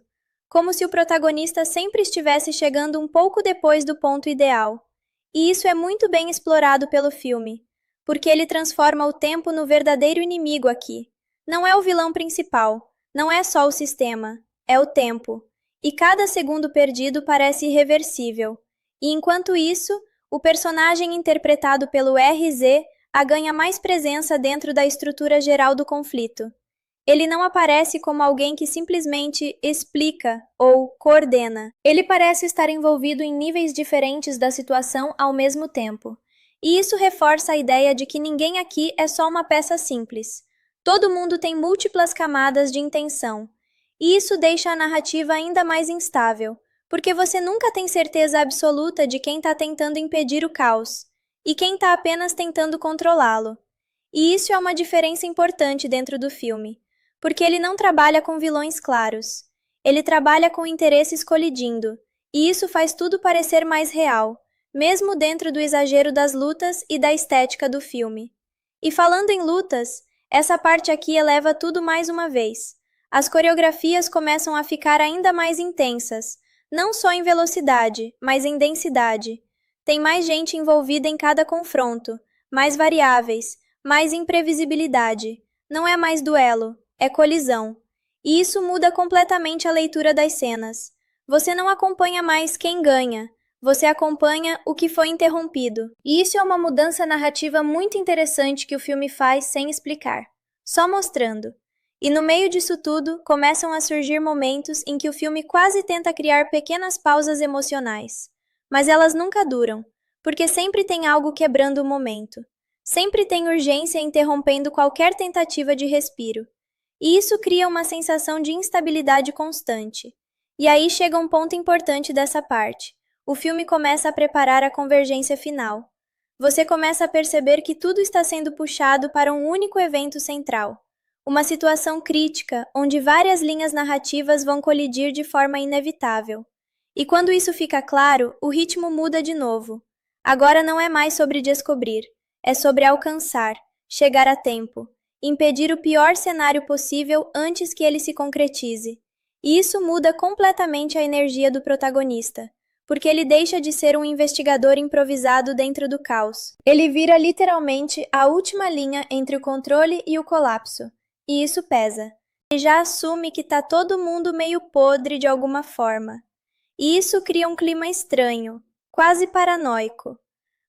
como se o protagonista sempre estivesse chegando um pouco depois do ponto ideal. E isso é muito bem explorado pelo filme, porque ele transforma o tempo no verdadeiro inimigo aqui. Não é o vilão principal, não é só o sistema, é o tempo. E cada segundo perdido parece irreversível. E enquanto isso, o personagem interpretado pelo RZ ganha mais presença dentro da estrutura geral do conflito. Ele não aparece como alguém que simplesmente explica ou coordena. Ele parece estar envolvido em níveis diferentes da situação ao mesmo tempo. E isso reforça a ideia de que ninguém aqui é só uma peça simples. Todo mundo tem múltiplas camadas de intenção. E isso deixa a narrativa ainda mais instável, porque você nunca tem certeza absoluta de quem está tentando impedir o caos e quem está apenas tentando controlá-lo. E isso é uma diferença importante dentro do filme, porque ele não trabalha com vilões claros. Ele trabalha com interesses colidindo, e isso faz tudo parecer mais real, mesmo dentro do exagero das lutas e da estética do filme. E falando em lutas, essa parte aqui eleva tudo mais uma vez. As coreografias começam a ficar ainda mais intensas, não só em velocidade, mas em densidade. Tem mais gente envolvida em cada confronto, mais variáveis, mais imprevisibilidade. Não é mais duelo, é colisão. E isso muda completamente a leitura das cenas. Você não acompanha mais quem ganha, você acompanha o que foi interrompido. E isso é uma mudança narrativa muito interessante que o filme faz sem explicar, só mostrando. E no meio disso tudo, começam a surgir momentos em que o filme quase tenta criar pequenas pausas emocionais. Mas elas nunca duram, porque sempre tem algo quebrando o momento. Sempre tem urgência interrompendo qualquer tentativa de respiro. E isso cria uma sensação de instabilidade constante. E aí chega um ponto importante dessa parte. O filme começa a preparar a convergência final. Você começa a perceber que tudo está sendo puxado para um único evento central. Uma situação crítica, onde várias linhas narrativas vão colidir de forma inevitável. E quando isso fica claro, o ritmo muda de novo. Agora não é mais sobre descobrir, é sobre alcançar, chegar a tempo, impedir o pior cenário possível antes que ele se concretize. E isso muda completamente a energia do protagonista, porque ele deixa de ser um investigador improvisado dentro do caos. Ele vira literalmente a última linha entre o controle e o colapso. E isso pesa. Ele já assume que tá todo mundo meio podre de alguma forma. E isso cria um clima estranho, quase paranoico.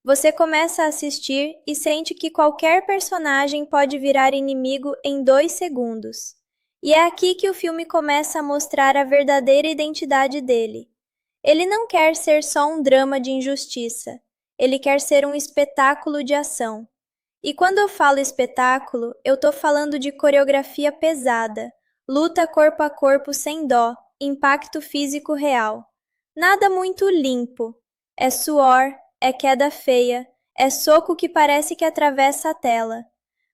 Você começa a assistir e sente que qualquer personagem pode virar inimigo em 2 segundos. E é aqui que o filme começa a mostrar a verdadeira identidade dele. Ele não quer ser só um drama de injustiça. Ele quer ser um espetáculo de ação. E quando eu falo espetáculo, eu tô falando de coreografia pesada, luta corpo a corpo sem dó, impacto físico real. Nada muito limpo. É suor, é queda feia, é soco que parece que atravessa a tela.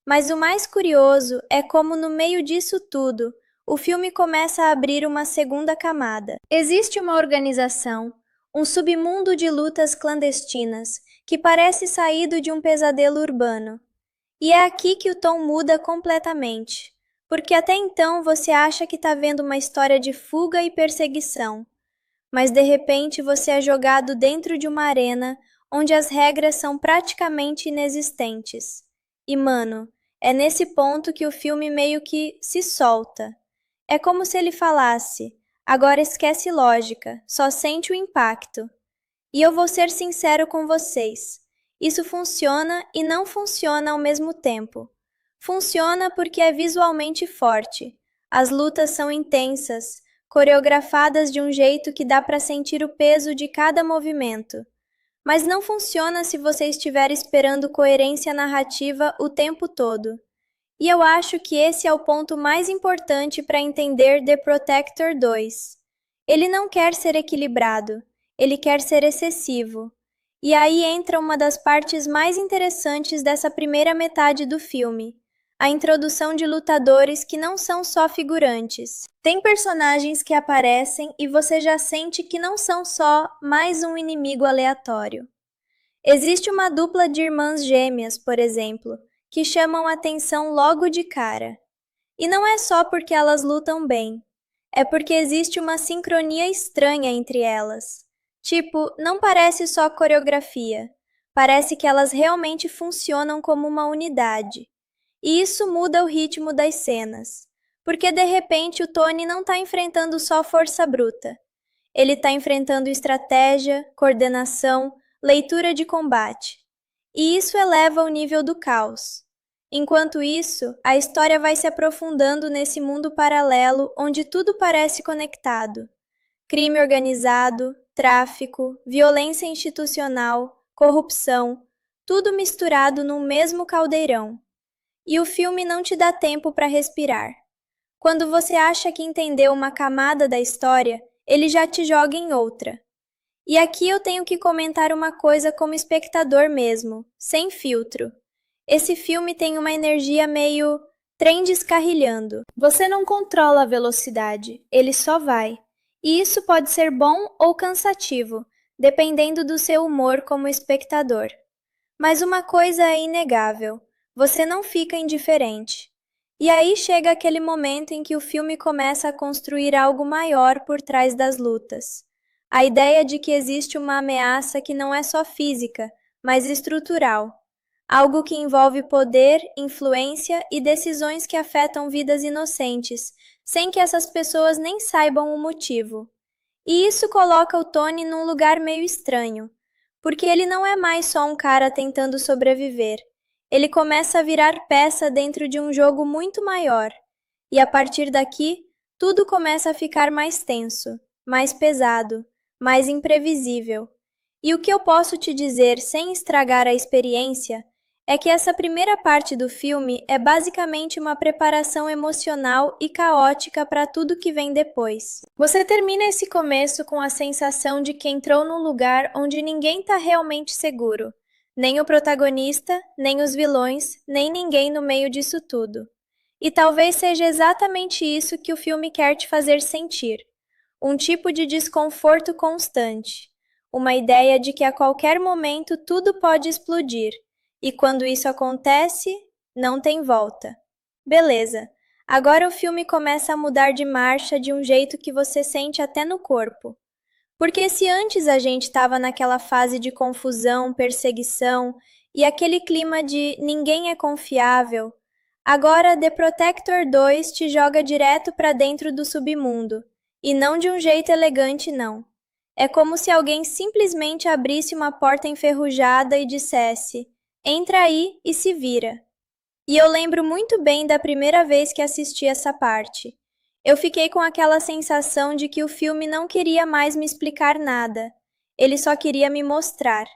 Mas o mais curioso é como no meio disso tudo, o filme começa a abrir uma segunda camada. Existe uma organização, um submundo de lutas clandestinas, que parece saído de um pesadelo urbano. E é aqui que o tom muda completamente, porque até então você acha que está vendo uma história de fuga e perseguição, mas de repente você é jogado dentro de uma arena onde as regras são praticamente inexistentes. E mano, é nesse ponto que o filme meio que se solta. É como se ele falasse: agora esquece lógica, só sente o impacto. E eu vou ser sincero com vocês. Isso funciona e não funciona ao mesmo tempo. Funciona porque é visualmente forte. As lutas são intensas, coreografadas de um jeito que dá para sentir o peso de cada movimento. Mas não funciona se você estiver esperando coerência narrativa o tempo todo. E eu acho que esse é o ponto mais importante para entender The Protector 2. Ele não quer ser equilibrado, ele quer ser excessivo. E aí entra uma das partes mais interessantes dessa primeira metade do filme, a introdução de lutadores que não são só figurantes. Tem personagens que aparecem e você já sente que não são só mais um inimigo aleatório. Existe uma dupla de irmãs gêmeas, por exemplo, que chamam a atenção logo de cara. E não é só porque elas lutam bem, é porque existe uma sincronia estranha entre elas. Tipo, não parece só coreografia, parece que elas realmente funcionam como uma unidade. E isso muda o ritmo das cenas, porque de repente o Tony não está enfrentando só força bruta. Ele está enfrentando estratégia, coordenação, leitura de combate. E isso eleva o nível do caos. Enquanto isso, a história vai se aprofundando nesse mundo paralelo onde tudo parece conectado. Crime organizado, tráfico, violência institucional, corrupção, tudo misturado num mesmo caldeirão. E o filme não te dá tempo para respirar. Quando você acha que entendeu uma camada da história, ele já te joga em outra. E aqui eu tenho que comentar uma coisa como espectador mesmo, sem filtro. Esse filme tem uma energia meio trem descarrilhando. Você não controla a velocidade, ele só vai. E isso pode ser bom ou cansativo, dependendo do seu humor como espectador. Mas uma coisa é inegável: você não fica indiferente. E aí chega aquele momento em que o filme começa a construir algo maior por trás das lutas. A ideia de que existe uma ameaça que não é só física, mas estrutural. Algo que envolve poder, influência e decisões que afetam vidas inocentes, sem que essas pessoas nem saibam o motivo. E isso coloca o Tony num lugar meio estranho, porque ele não é mais só um cara tentando sobreviver. Ele começa a virar peça dentro de um jogo muito maior. E a partir daqui, tudo começa a ficar mais tenso, mais pesado, mais imprevisível. E o que eu posso te dizer sem estragar a experiência é que essa primeira parte do filme é basicamente uma preparação emocional e caótica para tudo que vem depois. Você termina esse começo com a sensação de que entrou num lugar onde ninguém está realmente seguro. Nem o protagonista, nem os vilões, nem ninguém no meio disso tudo. E talvez seja exatamente isso que o filme quer te fazer sentir. Um tipo de desconforto constante. Uma ideia de que a qualquer momento tudo pode explodir. E quando isso acontece, não tem volta. Beleza. Agora o filme começa a mudar de marcha de um jeito que você sente até no corpo. Porque se antes a gente estava naquela fase de confusão, perseguição e aquele clima de ninguém é confiável, agora The Protector 2 te joga direto para dentro do submundo. E não de um jeito elegante, não. É como se alguém simplesmente abrisse uma porta enferrujada e dissesse: entra aí e se vira. E eu lembro muito bem da primeira vez que assisti essa parte. Eu fiquei com aquela sensação de que o filme não queria mais me explicar nada. Ele só queria me mostrar.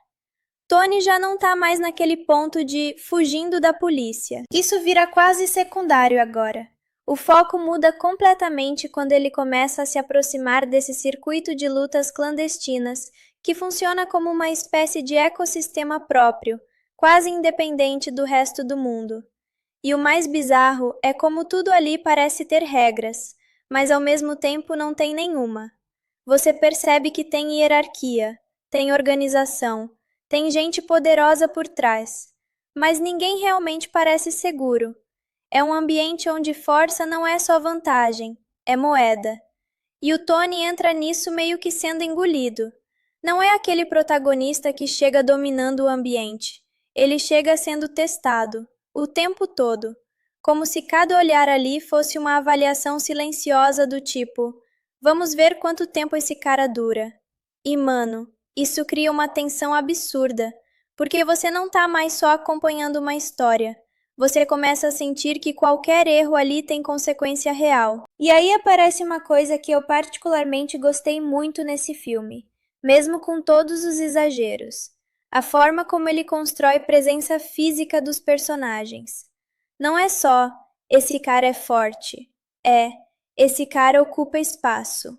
Tony já não tá mais naquele ponto de fugindo da polícia. Isso vira quase secundário agora. O foco muda completamente quando ele começa a se aproximar desse circuito de lutas clandestinas, que funciona como uma espécie de ecossistema próprio, quase independente do resto do mundo. E o mais bizarro é como tudo ali parece ter regras, mas ao mesmo tempo não tem nenhuma. Você percebe que tem hierarquia, tem organização, tem gente poderosa por trás, mas ninguém realmente parece seguro. É um ambiente onde força não é só vantagem, é moeda. E o Tony entra nisso meio que sendo engolido. Não é aquele protagonista que chega dominando o ambiente. Ele chega sendo testado, o tempo todo, como se cada olhar ali fosse uma avaliação silenciosa do tipo: vamos ver quanto tempo esse cara dura. E mano, isso cria uma tensão absurda, porque você não tá mais só acompanhando uma história. Você começa a sentir que qualquer erro ali tem consequência real. E aí aparece uma coisa que eu particularmente gostei muito nesse filme, mesmo com todos os exageros: a forma como ele constrói presença física dos personagens. Não é só esse cara é forte, é esse cara ocupa espaço.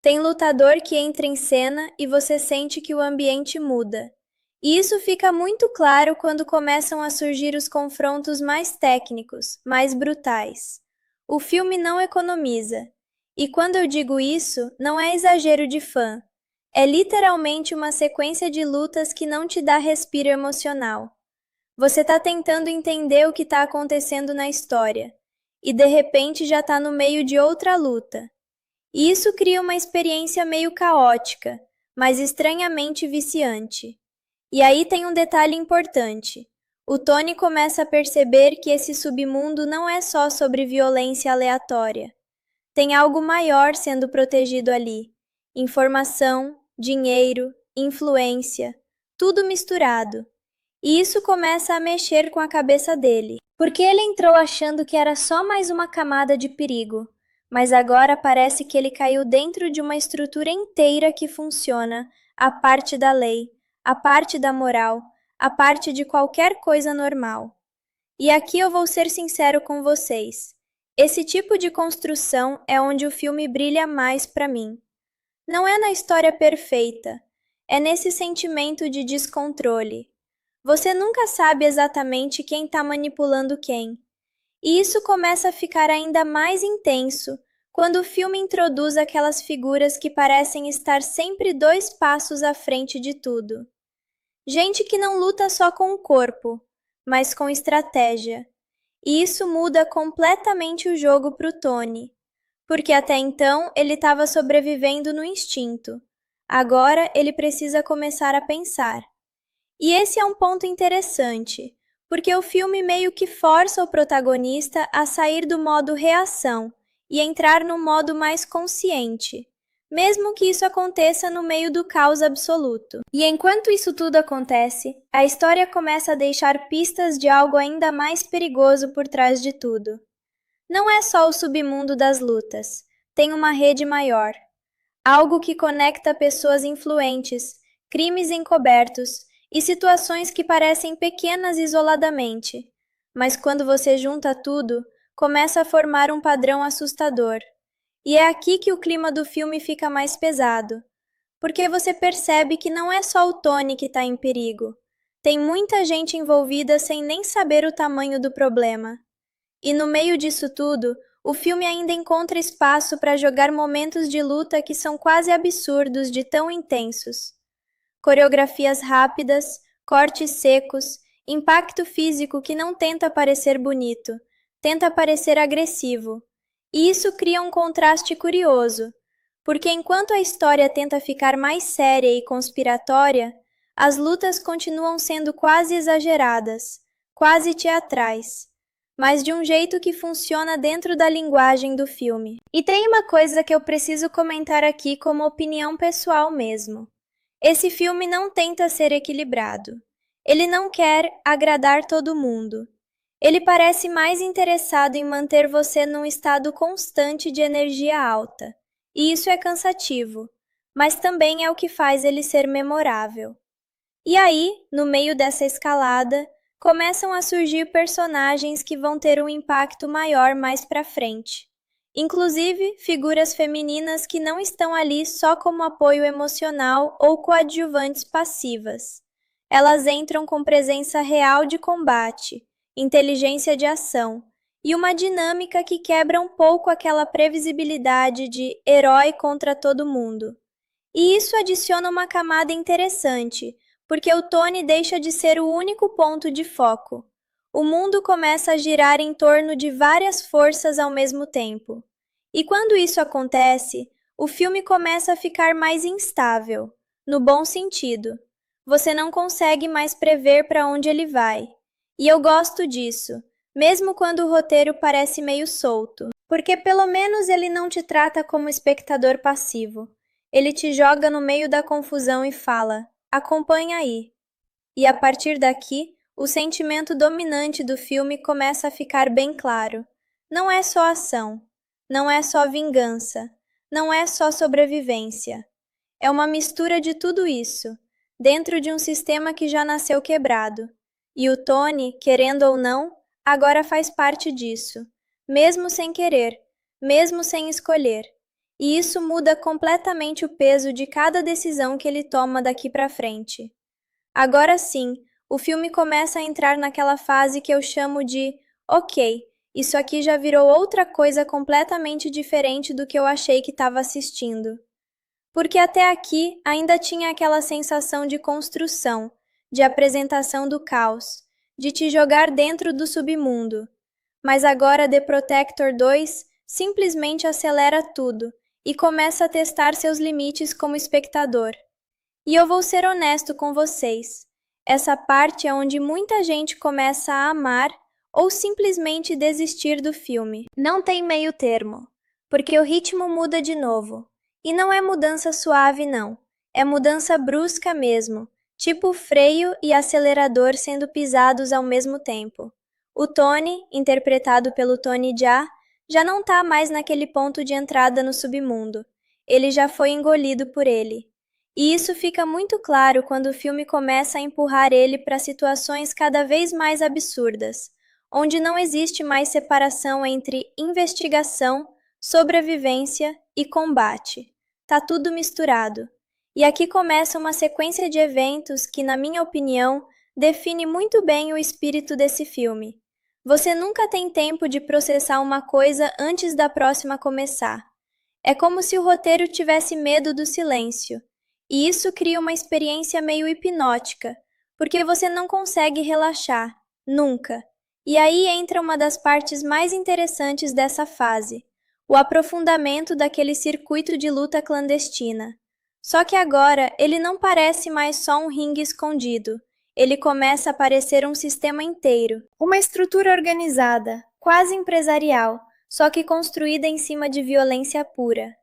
Tem lutador que entra em cena e você sente que o ambiente muda. E isso fica muito claro quando começam a surgir os confrontos mais técnicos, mais brutais. O filme não economiza. E quando eu digo isso, não é exagero de fã. É literalmente uma sequência de lutas que não te dá respiro emocional. Você está tentando entender o que está acontecendo na história, e de repente já está no meio de outra luta. E isso cria uma experiência meio caótica, mas estranhamente viciante. E aí tem um detalhe importante. O Tony começa a perceber que esse submundo não é só sobre violência aleatória. Tem algo maior sendo protegido ali. Informação, dinheiro, influência, tudo misturado. E isso começa a mexer com a cabeça dele, porque ele entrou achando que era só mais uma camada de perigo, mas agora parece que ele caiu dentro de uma estrutura inteira que funciona, a parte da lei, a parte da moral, a parte de qualquer coisa normal. E aqui eu vou ser sincero com vocês. Esse tipo de construção é onde o filme brilha mais para mim. Não é na história perfeita, é nesse sentimento de descontrole. Você nunca sabe exatamente quem está manipulando quem. E isso começa a ficar ainda mais intenso quando o filme introduz aquelas figuras que parecem estar sempre 2 passos à frente de tudo. Gente que não luta só com o corpo, mas com estratégia. E isso muda completamente o jogo para o Tony, porque até então ele estava sobrevivendo no instinto. Agora ele precisa começar a pensar. E esse é um ponto interessante, porque o filme meio que força o protagonista a sair do modo reação e entrar no modo mais consciente, mesmo que isso aconteça no meio do caos absoluto. E enquanto isso tudo acontece, a história começa a deixar pistas de algo ainda mais perigoso por trás de tudo. Não é só o submundo das lutas, tem uma rede maior, algo que conecta pessoas influentes, crimes encobertos e situações que parecem pequenas isoladamente, mas quando você junta tudo, começa a formar um padrão assustador. E é aqui que o clima do filme fica mais pesado, porque você percebe que não é só o Tony que está em perigo. Tem muita gente envolvida sem nem saber o tamanho do problema. E no meio disso tudo, o filme ainda encontra espaço para jogar momentos de luta que são quase absurdos de tão intensos. Coreografias rápidas, cortes secos, impacto físico que não tenta parecer bonito, tenta parecer agressivo. E isso cria um contraste curioso, porque enquanto a história tenta ficar mais séria e conspiratória, as lutas continuam sendo quase exageradas, quase teatrais, mas de um jeito que funciona dentro da linguagem do filme. E tem uma coisa que eu preciso comentar aqui como opinião pessoal mesmo. Esse filme não tenta ser equilibrado. Ele não quer agradar todo mundo. Ele parece mais interessado em manter você num estado constante de energia alta. E isso é cansativo, mas também é o que faz ele ser memorável. E aí, no meio dessa escalada, começam a surgir personagens que vão ter um impacto maior mais pra frente. Inclusive, figuras femininas que não estão ali só como apoio emocional ou coadjuvantes passivas. Elas entram com presença real de combate, inteligência de ação e uma dinâmica que quebra um pouco aquela previsibilidade de herói contra todo mundo. E isso adiciona uma camada interessante, porque o Tony deixa de ser o único ponto de foco. O mundo começa a girar em torno de várias forças ao mesmo tempo. E quando isso acontece, o filme começa a ficar mais instável, no bom sentido. Você não consegue mais prever para onde ele vai. E eu gosto disso, mesmo quando o roteiro parece meio solto, porque pelo menos ele não te trata como espectador passivo. Ele te joga no meio da confusão e fala: acompanha aí. E a partir daqui, o sentimento dominante do filme começa a ficar bem claro. Não é só ação, não é só vingança, não é só sobrevivência. É uma mistura de tudo isso, dentro de um sistema que já nasceu quebrado. E o Tony, querendo ou não, agora faz parte disso, mesmo sem querer, mesmo sem escolher. E isso muda completamente o peso de cada decisão que ele toma daqui para frente. Agora sim, o filme começa a entrar naquela fase que eu chamo de ok, isso aqui já virou outra coisa completamente diferente do que eu achei que estava assistindo. Porque até aqui ainda tinha aquela sensação de construção, de apresentação do caos, de te jogar dentro do submundo. Mas agora The Protector 2 simplesmente acelera tudo e começa a testar seus limites como espectador. E eu vou ser honesto com vocês. Essa parte é onde muita gente começa a amar ou simplesmente desistir do filme. Não tem meio termo, porque o ritmo muda de novo. E não é mudança suave, não. É mudança brusca mesmo, tipo freio e acelerador sendo pisados ao mesmo tempo. O Tony, interpretado pelo Tony Jaa, já não tá mais naquele ponto de entrada no submundo. Ele já foi engolido por ele. E isso fica muito claro quando o filme começa a empurrar ele para situações cada vez mais absurdas, onde não existe mais separação entre investigação, sobrevivência e combate. Tá tudo misturado. E aqui começa uma sequência de eventos que, na minha opinião, define muito bem o espírito desse filme. Você nunca tem tempo de processar uma coisa antes da próxima começar. É como se o roteiro tivesse medo do silêncio. E isso cria uma experiência meio hipnótica, porque você não consegue relaxar, nunca. E aí entra uma das partes mais interessantes dessa fase, o aprofundamento daquele circuito de luta clandestina. Só que agora ele não parece mais só um ringue escondido. Ele começa a parecer um sistema inteiro, uma estrutura organizada, quase empresarial, só que construída em cima de violência pura.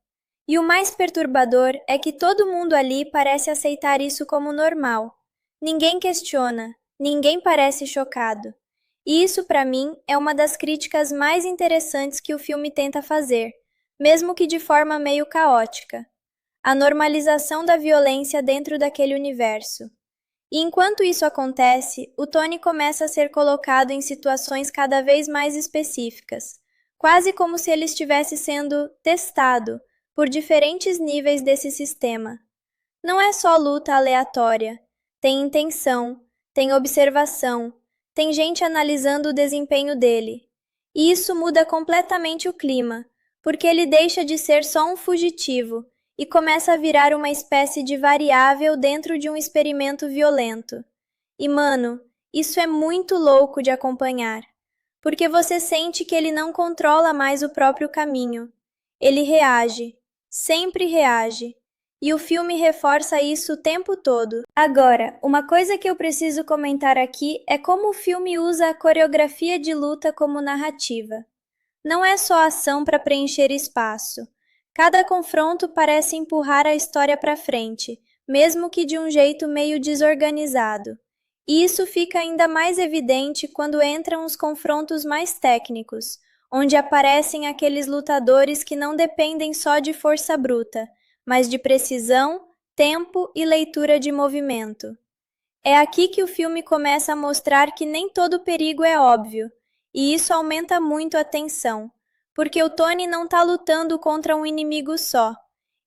E o mais perturbador é que todo mundo ali parece aceitar isso como normal. Ninguém questiona, ninguém parece chocado. E isso, para mim, é uma das críticas mais interessantes que o filme tenta fazer, mesmo que de forma meio caótica. A normalização da violência dentro daquele universo. E enquanto isso acontece, o Tony começa a ser colocado em situações cada vez mais específicas, quase como se ele estivesse sendo testado por diferentes níveis desse sistema. Não é só luta aleatória, tem intenção, tem observação, tem gente analisando o desempenho dele. E isso muda completamente o clima, porque ele deixa de ser só um fugitivo e começa a virar uma espécie de variável dentro de um experimento violento. E, mano, isso é muito louco de acompanhar, porque você sente que ele não controla mais o próprio caminho. Ele reage, sempre reage, e o filme reforça isso o tempo todo. Agora, uma coisa que eu preciso comentar aqui é como o filme usa a coreografia de luta como narrativa. Não é só ação para preencher espaço. Cada confronto parece empurrar a história para frente, mesmo que de um jeito meio desorganizado. E isso fica ainda mais evidente quando entram os confrontos mais técnicos, onde aparecem aqueles lutadores que não dependem só de força bruta, mas de precisão, tempo e leitura de movimento. É aqui que o filme começa a mostrar que nem todo perigo é óbvio, e isso aumenta muito a tensão, porque o Tony não está lutando contra um inimigo só.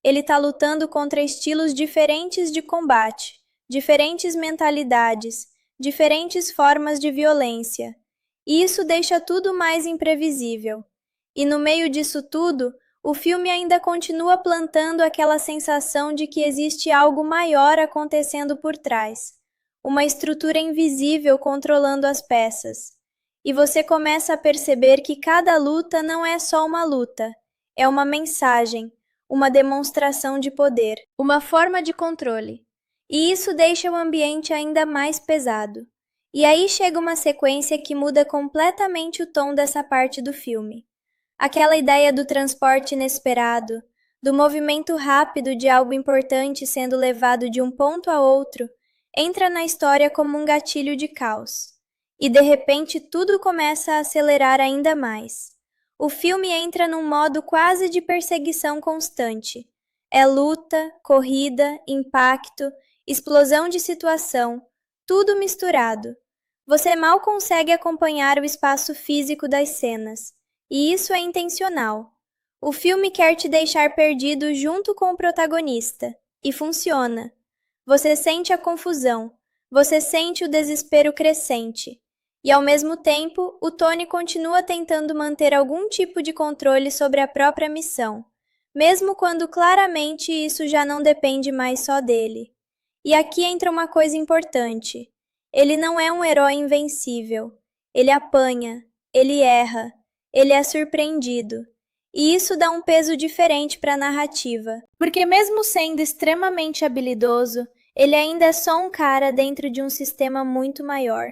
Ele está lutando contra estilos diferentes de combate, diferentes mentalidades, diferentes formas de violência. E isso deixa tudo mais imprevisível. E no meio disso tudo, o filme ainda continua plantando aquela sensação de que existe algo maior acontecendo por trás, uma estrutura invisível controlando as peças. E você começa a perceber que cada luta não é só uma luta, é uma mensagem, uma demonstração de poder, uma forma de controle. E isso deixa o ambiente ainda mais pesado. E aí chega uma sequência que muda completamente o tom dessa parte do filme. Aquela ideia do transporte inesperado, do movimento rápido de algo importante sendo levado de um ponto a outro, entra na história como um gatilho de caos. E de repente tudo começa a acelerar ainda mais. O filme entra num modo quase de perseguição constante. É luta, corrida, impacto, explosão de situação, tudo misturado. Você mal consegue acompanhar o espaço físico das cenas, e isso é intencional. O filme quer te deixar perdido junto com o protagonista, e funciona. Você sente a confusão, você sente o desespero crescente. E ao mesmo tempo, o Tony continua tentando manter algum tipo de controle sobre a própria missão, mesmo quando claramente isso já não depende mais só dele. E aqui entra uma coisa importante. Ele não é um herói invencível. Ele apanha, ele erra, ele é surpreendido. E isso dá um peso diferente para a narrativa, porque mesmo sendo extremamente habilidoso, ele ainda é só um cara dentro de um sistema muito maior.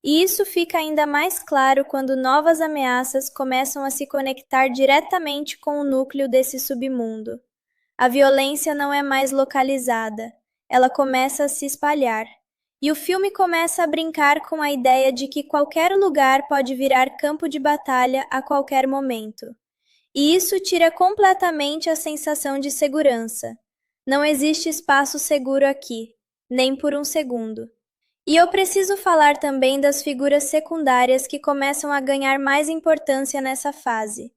E isso fica ainda mais claro quando novas ameaças começam a se conectar diretamente com o núcleo desse submundo. A violência não é mais localizada, ela começa a se espalhar. E o filme começa a brincar com a ideia de que qualquer lugar pode virar campo de batalha a qualquer momento. E isso tira completamente a sensação de segurança. Não existe espaço seguro aqui, nem por um segundo. E eu preciso falar também das figuras secundárias que começam a ganhar mais importância nessa fase.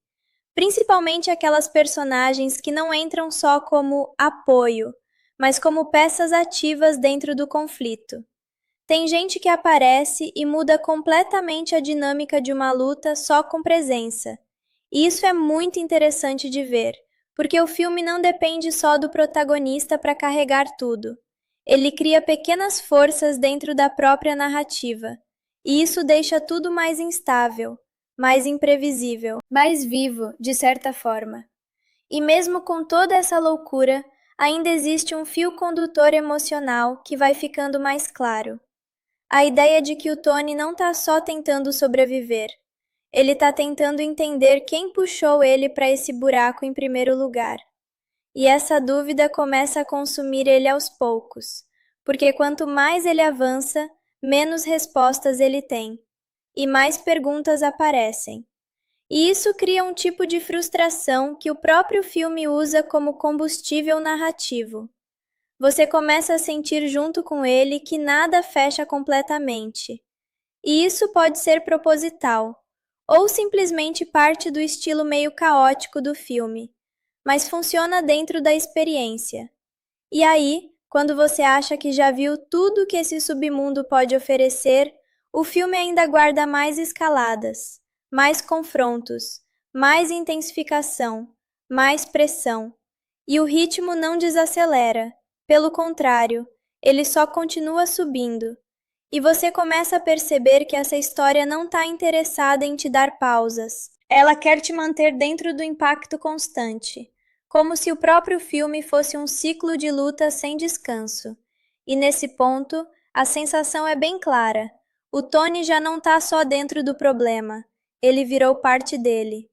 Principalmente aquelas personagens que não entram só como apoio, mas como peças ativas dentro do conflito. Tem gente que aparece e muda completamente a dinâmica de uma luta só com presença. E isso é muito interessante de ver, porque o filme não depende só do protagonista para carregar tudo. Ele cria pequenas forças dentro da própria narrativa. E isso deixa tudo mais instável, mais imprevisível, mais vivo, de certa forma. E mesmo com toda essa loucura, ainda existe um fio condutor emocional que vai ficando mais claro. A ideia de que o Tony não está só tentando sobreviver, ele está tentando entender quem puxou ele para esse buraco em primeiro lugar. E essa dúvida começa a consumir ele aos poucos, porque quanto mais ele avança, menos respostas ele tem, e mais perguntas aparecem. E isso cria um tipo de frustração que o próprio filme usa como combustível narrativo. Você começa a sentir junto com ele que nada fecha completamente. E isso pode ser proposital, ou simplesmente parte do estilo meio caótico do filme, mas funciona dentro da experiência. E aí, quando você acha que já viu tudo que esse submundo pode oferecer, o filme ainda guarda mais escaladas, mais confrontos, mais intensificação, mais pressão. E o ritmo não desacelera, pelo contrário, ele só continua subindo. E você começa a perceber que essa história não está interessada em te dar pausas. Ela quer te manter dentro do impacto constante, como se o próprio filme fosse um ciclo de luta sem descanso. E nesse ponto, a sensação é bem clara. O Tony já não está só dentro do problema, ele virou parte dele.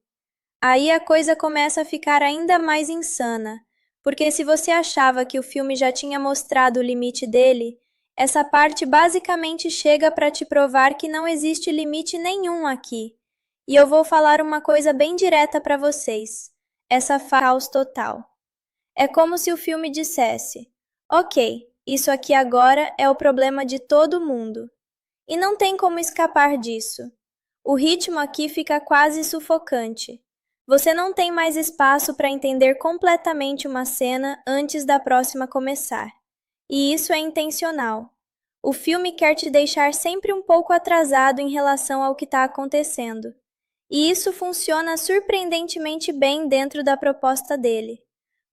Aí a coisa começa a ficar ainda mais insana, porque se você achava que o filme já tinha mostrado o limite dele, essa parte basicamente chega para te provar que não existe limite nenhum aqui. E eu vou falar uma coisa bem direta para vocês. Essa caos total. É como se o filme dissesse: ok, isso aqui agora é o problema de todo mundo. E não tem como escapar disso. O ritmo aqui fica quase sufocante. Você não tem mais espaço para entender completamente uma cena antes da próxima começar. E isso é intencional. O filme quer te deixar sempre um pouco atrasado em relação ao que está acontecendo. E isso funciona surpreendentemente bem dentro da proposta dele,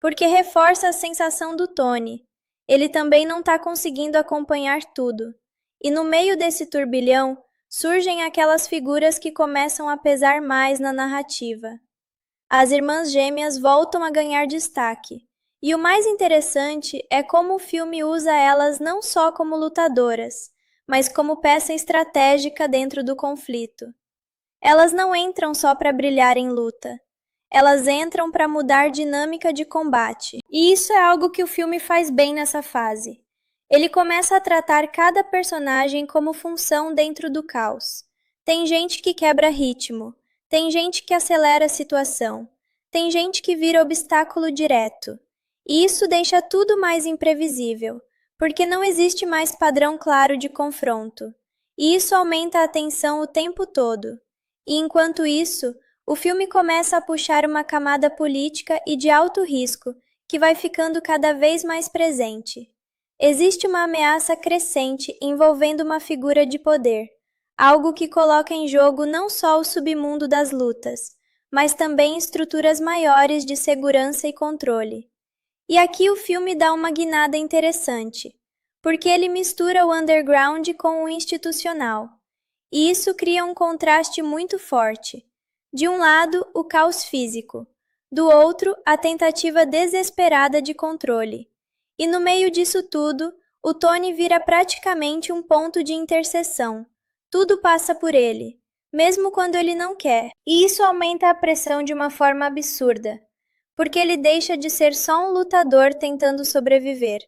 porque reforça a sensação do Tony. Ele também não está conseguindo acompanhar tudo. E no meio desse turbilhão, surgem aquelas figuras que começam a pesar mais na narrativa. As irmãs gêmeas voltam a ganhar destaque. E o mais interessante é como o filme usa elas não só como lutadoras, mas como peça estratégica dentro do conflito. Elas não entram só para brilhar em luta. Elas entram para mudar dinâmica de combate. E isso é algo que o filme faz bem nessa fase. Ele começa a tratar cada personagem como função dentro do caos. Tem gente que quebra ritmo, tem gente que acelera a situação, tem gente que vira obstáculo direto. E isso deixa tudo mais imprevisível, porque não existe mais padrão claro de confronto. E isso aumenta a tensão o tempo todo. E enquanto isso, o filme começa a puxar uma camada política e de alto risco, que vai ficando cada vez mais presente. Existe uma ameaça crescente envolvendo uma figura de poder, algo que coloca em jogo não só o submundo das lutas, mas também estruturas maiores de segurança e controle. E aqui o filme dá uma guinada interessante, porque ele mistura o underground com o institucional. E isso cria um contraste muito forte. De um lado, o caos físico, do outro, a tentativa desesperada de controle. E no meio disso tudo, o Tony vira praticamente um ponto de interseção. Tudo passa por ele, mesmo quando ele não quer. E isso aumenta a pressão de uma forma absurda, porque ele deixa de ser só um lutador tentando sobreviver.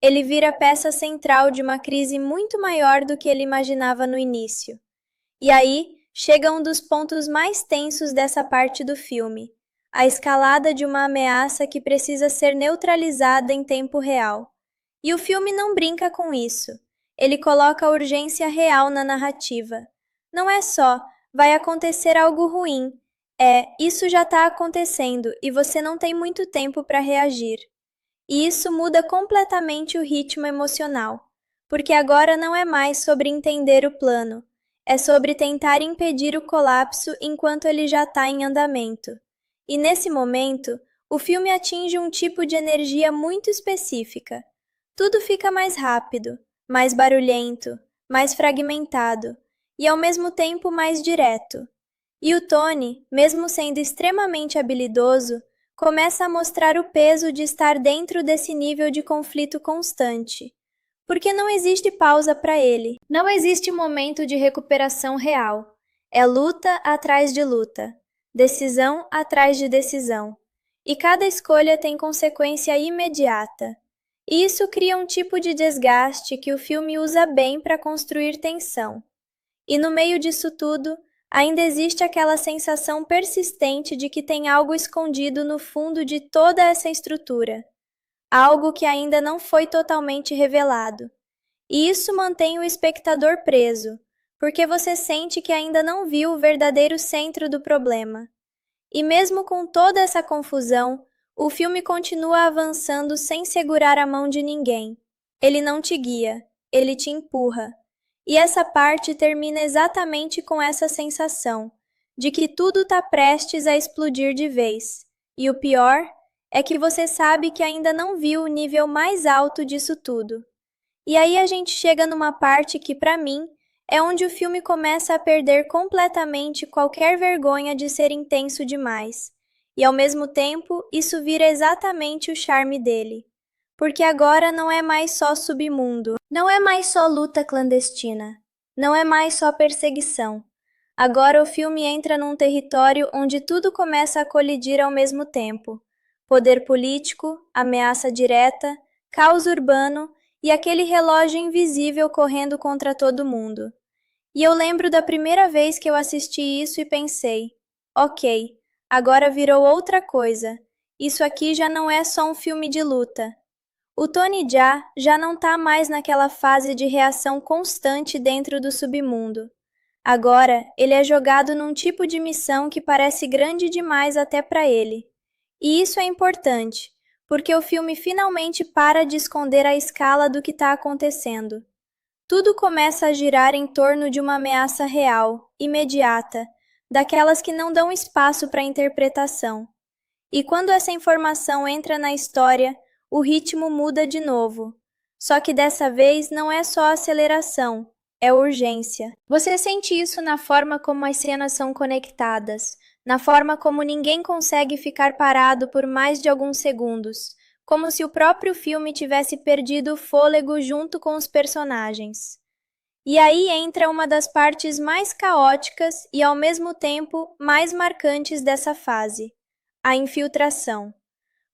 Ele vira peça central de uma crise muito maior do que ele imaginava no início. E aí, chega um dos pontos mais tensos dessa parte do filme, a escalada de uma ameaça que precisa ser neutralizada em tempo real. E o filme não brinca com isso. Ele coloca a urgência real na narrativa. Não é só, vai acontecer algo ruim. Isso já está acontecendo e você não tem muito tempo para reagir. E isso muda completamente o ritmo emocional, porque agora não é mais sobre entender o plano, é sobre tentar impedir o colapso enquanto ele já está em andamento. E nesse momento, o filme atinge um tipo de energia muito específica. Tudo fica mais rápido, mais barulhento, mais fragmentado e ao mesmo tempo mais direto. E o Tony, mesmo sendo extremamente habilidoso, começa a mostrar o peso de estar dentro desse nível de conflito constante. Porque não existe pausa para ele, não existe momento de recuperação real. É luta atrás de luta, decisão atrás de decisão. E cada escolha tem consequência imediata. E isso cria um tipo de desgaste que o filme usa bem para construir tensão. E no meio disso tudo, ainda existe aquela sensação persistente de que tem algo escondido no fundo de toda essa estrutura, algo que ainda não foi totalmente revelado. E isso mantém o espectador preso, porque você sente que ainda não viu o verdadeiro centro do problema. E mesmo com toda essa confusão, o filme continua avançando sem segurar a mão de ninguém. Ele não te guia, ele te empurra. E essa parte termina exatamente com essa sensação de que tudo está prestes a explodir de vez. E o pior é que você sabe que ainda não viu o nível mais alto disso tudo. E aí a gente chega numa parte que, para mim, é onde o filme começa a perder completamente qualquer vergonha de ser intenso demais. E ao mesmo tempo, isso vira exatamente o charme dele. Porque agora não é mais só submundo, não é mais só luta clandestina, não é mais só perseguição. Agora o filme entra num território onde tudo começa a colidir ao mesmo tempo. Poder político, ameaça direta, caos urbano e aquele relógio invisível correndo contra todo mundo. E eu lembro da primeira vez que eu assisti isso e pensei, ok, agora virou outra coisa. Isso aqui já não é só um filme de luta. O Tony Jaa já não está mais naquela fase de reação constante dentro do submundo. Agora, ele é jogado num tipo de missão que parece grande demais até para ele. E isso é importante, porque o filme finalmente para de esconder a escala do que está acontecendo. Tudo começa a girar em torno de uma ameaça real, imediata, daquelas que não dão espaço para interpretação. E quando essa informação entra na história, o ritmo muda de novo. Só que dessa vez não é só aceleração, é urgência. Você sente isso na forma como as cenas são conectadas, na forma como ninguém consegue ficar parado por mais de alguns segundos, como se o próprio filme tivesse perdido o fôlego junto com os personagens. E aí entra uma das partes mais caóticas e ao mesmo tempo mais marcantes dessa fase, a infiltração.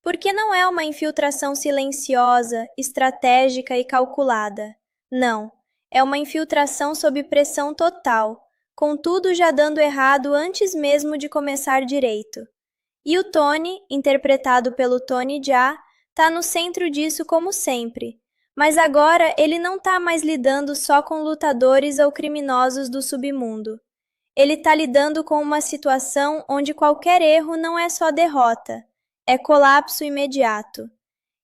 Porque não é uma infiltração silenciosa, estratégica e calculada. Não, é uma infiltração sob pressão total, com tudo já dando errado antes mesmo de começar direito. E o Tony, interpretado pelo Tony Jaa, está no centro disso como sempre. Mas agora ele não está mais lidando só com lutadores ou criminosos do submundo. Ele está lidando com uma situação onde qualquer erro não é só derrota, é colapso imediato.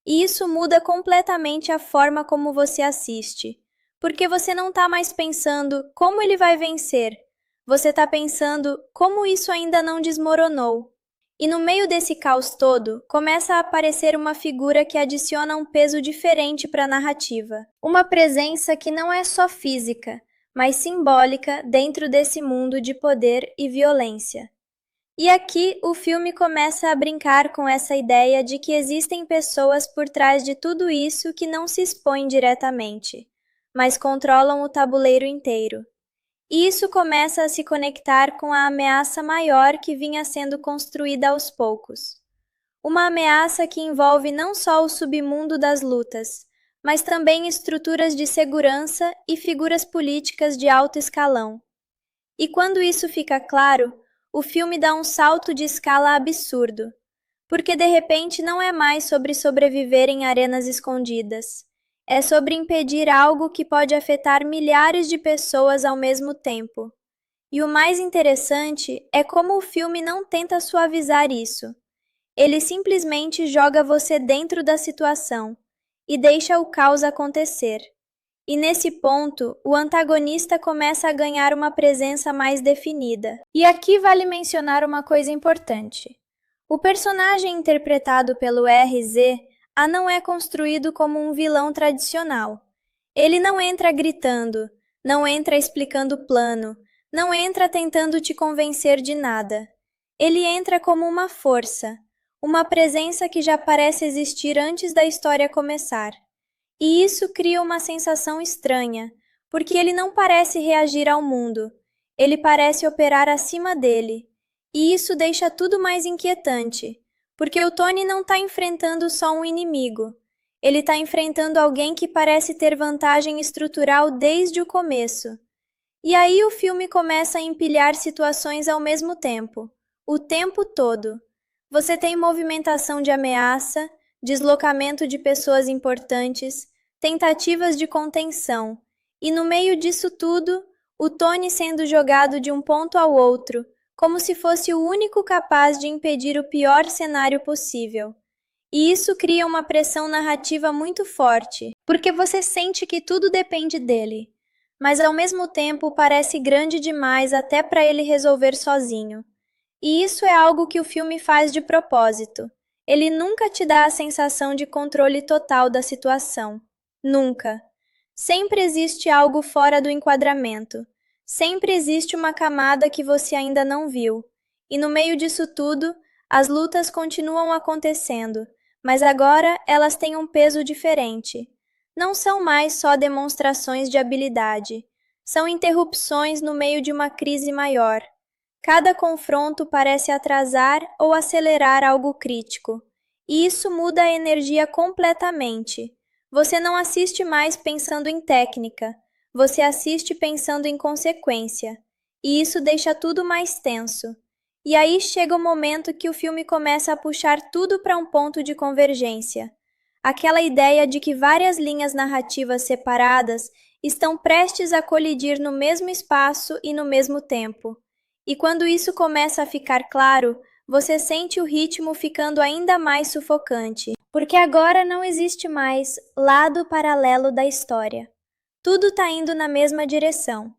E isso muda completamente a forma como você assiste, porque você não está mais pensando como ele vai vencer, você está pensando como isso ainda não desmoronou. E no meio desse caos todo, começa a aparecer uma figura que adiciona um peso diferente para a narrativa. Uma presença que não é só física, mas simbólica dentro desse mundo de poder e violência. E aqui o filme começa a brincar com essa ideia de que existem pessoas por trás de tudo isso que não se expõem diretamente, mas controlam o tabuleiro inteiro. E isso começa a se conectar com a ameaça maior que vinha sendo construída aos poucos. Uma ameaça que envolve não só o submundo das lutas, mas também estruturas de segurança e figuras políticas de alto escalão. E quando isso fica claro, o filme dá um salto de escala absurdo, porque de repente não é mais sobre sobreviver em arenas escondidas. É sobre impedir algo que pode afetar milhares de pessoas ao mesmo tempo. E o mais interessante é como o filme não tenta suavizar isso. Ele simplesmente joga você dentro da situação e deixa o caos acontecer. E nesse ponto, o antagonista começa a ganhar uma presença mais definida. E aqui vale mencionar uma coisa importante. O personagem interpretado pelo RZA não é construído como um vilão tradicional. Ele não entra gritando, não entra explicando plano, não entra tentando te convencer de nada. Ele entra como uma força, uma presença que já parece existir antes da história começar. E isso cria uma sensação estranha, porque ele não parece reagir ao mundo, ele parece operar acima dele. E isso deixa tudo mais inquietante, porque o Tony não está enfrentando só um inimigo, ele está enfrentando alguém que parece ter vantagem estrutural desde o começo. E aí o filme começa a empilhar situações ao mesmo tempo, o tempo todo. Você tem movimentação de ameaça, deslocamento de pessoas importantes, tentativas de contenção, e no meio disso tudo, o Tony sendo jogado de um ponto ao outro, como se fosse o único capaz de impedir o pior cenário possível. E isso cria uma pressão narrativa muito forte, porque você sente que tudo depende dele, mas ao mesmo tempo parece grande demais até para ele resolver sozinho. E isso é algo que o filme faz de propósito. Ele nunca te dá a sensação de controle total da situação. Nunca. Sempre existe algo fora do enquadramento. Sempre existe uma camada que você ainda não viu. E no meio disso tudo, as lutas continuam acontecendo, mas agora elas têm um peso diferente. Não são mais só demonstrações de habilidade. São interrupções no meio de uma crise maior. Cada confronto parece atrasar ou acelerar algo crítico. E isso muda a energia completamente. Você não assiste mais pensando em técnica, você assiste pensando em consequência. E isso deixa tudo mais tenso. E aí chega o momento que o filme começa a puxar tudo para um ponto de convergência. Aquela ideia de que várias linhas narrativas separadas estão prestes a colidir no mesmo espaço e no mesmo tempo. E quando isso começa a ficar claro, você sente o ritmo ficando ainda mais sufocante, porque agora não existe mais lado paralelo da história. Tudo está indo na mesma direção,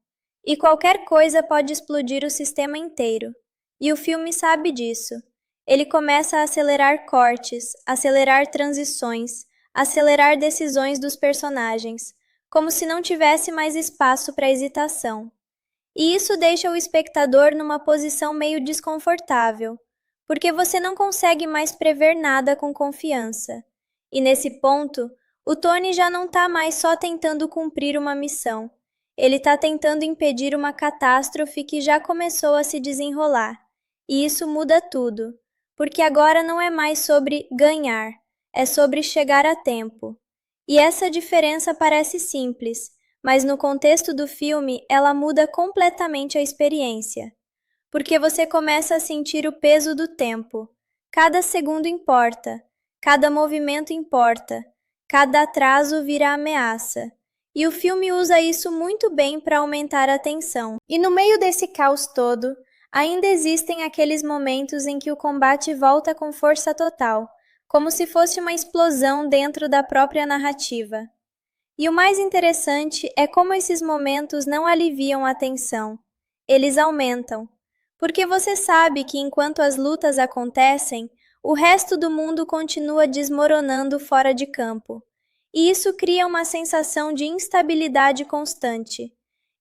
e qualquer coisa pode explodir o sistema inteiro. E o filme sabe disso. Ele começa a acelerar cortes, acelerar transições, acelerar decisões dos personagens, como se não tivesse mais espaço para hesitação. E isso deixa o espectador numa posição meio desconfortável, porque você não consegue mais prever nada com confiança. E nesse ponto, o Tony já não está mais só tentando cumprir uma missão. Ele está tentando impedir uma catástrofe que já começou a se desenrolar. E isso muda tudo, porque agora não é mais sobre ganhar, é sobre chegar a tempo. E essa diferença parece simples, mas no contexto do filme ela muda completamente a experiência. Porque você começa a sentir o peso do tempo. Cada segundo importa, cada movimento importa, cada atraso vira ameaça. E o filme usa isso muito bem para aumentar a tensão. E no meio desse caos todo, ainda existem aqueles momentos em que o combate volta com força total, como se fosse uma explosão dentro da própria narrativa. E o mais interessante é como esses momentos não aliviam a tensão. Eles aumentam. Porque você sabe que enquanto as lutas acontecem, o resto do mundo continua desmoronando fora de campo. E isso cria uma sensação de instabilidade constante.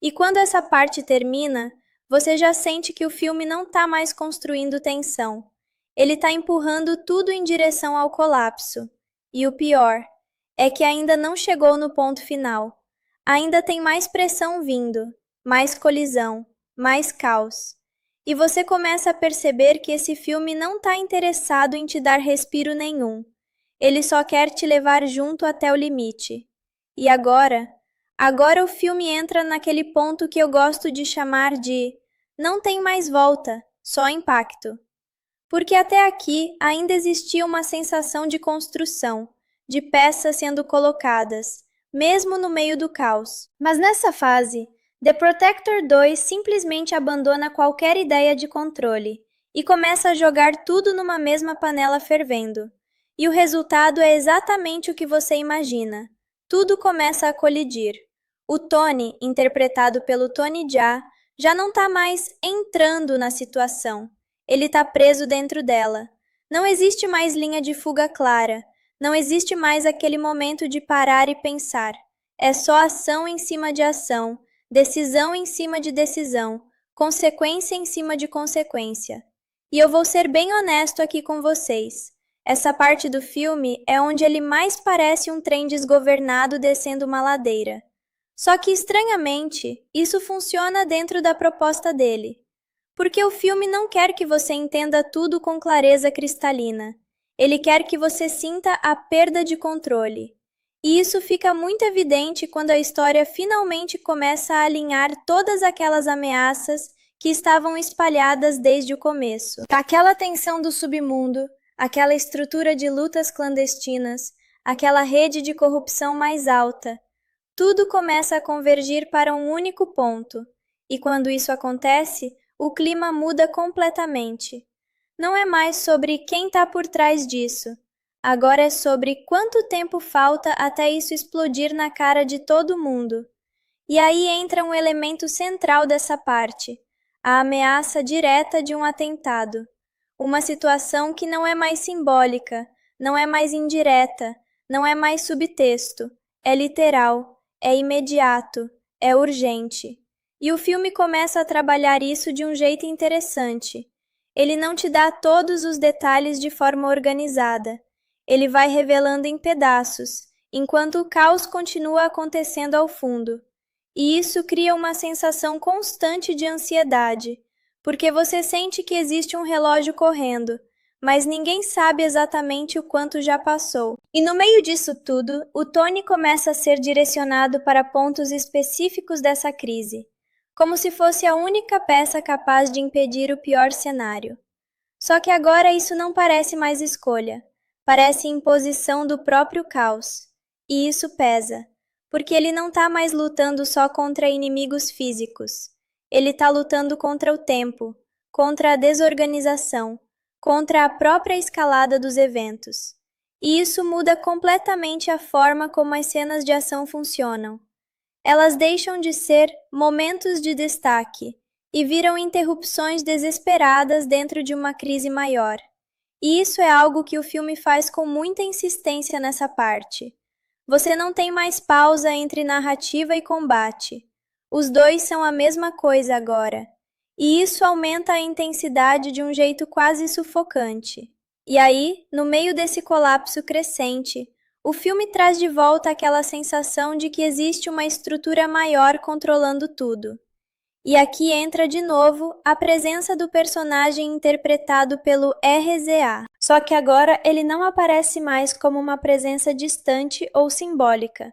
E quando essa parte termina, você já sente que o filme não está mais construindo tensão. Ele está empurrando tudo em direção ao colapso. E o pior é que ainda não chegou no ponto final. Ainda tem mais pressão vindo, mais colisão, mais caos. E você começa a perceber que esse filme não está interessado em te dar respiro nenhum. Ele só quer te levar junto até o limite. E agora o filme entra naquele ponto que eu gosto de chamar de não tem mais volta, só impacto. Porque até aqui ainda existia uma sensação de construção, de peças sendo colocadas, mesmo no meio do caos. Mas nessa fase, The Protector 2 simplesmente abandona qualquer ideia de controle e começa a jogar tudo numa mesma panela fervendo. E o resultado é exatamente o que você imagina. Tudo começa a colidir. O Tony, interpretado pelo Tony Jaa, já não tá mais entrando na situação. Ele tá preso dentro dela. Não existe mais linha de fuga clara. Não existe mais aquele momento de parar e pensar. É só ação em cima de ação, decisão em cima de decisão, consequência em cima de consequência. E eu vou ser bem honesto aqui com vocês. Essa parte do filme é onde ele mais parece um trem desgovernado descendo uma ladeira. Só que, estranhamente, isso funciona dentro da proposta dele. Porque o filme não quer que você entenda tudo com clareza cristalina. Ele quer que você sinta a perda de controle. E isso fica muito evidente quando a história finalmente começa a alinhar todas aquelas ameaças que estavam espalhadas desde o começo. Aquela tensão do submundo, aquela estrutura de lutas clandestinas, aquela rede de corrupção mais alta, tudo começa a convergir para um único ponto. E quando isso acontece, o clima muda completamente. Não é mais sobre quem está por trás disso. Agora é sobre quanto tempo falta até isso explodir na cara de todo mundo. E aí entra um elemento central dessa parte, a ameaça direta de um atentado. Uma situação que não é mais simbólica, não é mais indireta, não é mais subtexto, é literal, é imediato, é urgente. E o filme começa a trabalhar isso de um jeito interessante. Ele não te dá todos os detalhes de forma organizada. Ele vai revelando em pedaços, enquanto o caos continua acontecendo ao fundo. E isso cria uma sensação constante de ansiedade, porque você sente que existe um relógio correndo, mas ninguém sabe exatamente o quanto já passou. E no meio disso tudo, o Tony começa a ser direcionado para pontos específicos dessa crise, como se fosse a única peça capaz de impedir o pior cenário. Só que agora isso não parece mais escolha, parece imposição do próprio caos. E isso pesa, porque ele não está mais lutando só contra inimigos físicos. Ele está lutando contra o tempo, contra a desorganização, contra a própria escalada dos eventos. E isso muda completamente a forma como as cenas de ação funcionam. Elas deixam de ser momentos de destaque e viram interrupções desesperadas dentro de uma crise maior. E isso é algo que o filme faz com muita insistência nessa parte. Você não tem mais pausa entre narrativa e combate. Os dois são a mesma coisa agora. E isso aumenta a intensidade de um jeito quase sufocante. E aí, no meio desse colapso crescente, o filme traz de volta aquela sensação de que existe uma estrutura maior controlando tudo. E aqui entra de novo a presença do personagem interpretado pelo RZA. Só que agora ele não aparece mais como uma presença distante ou simbólica.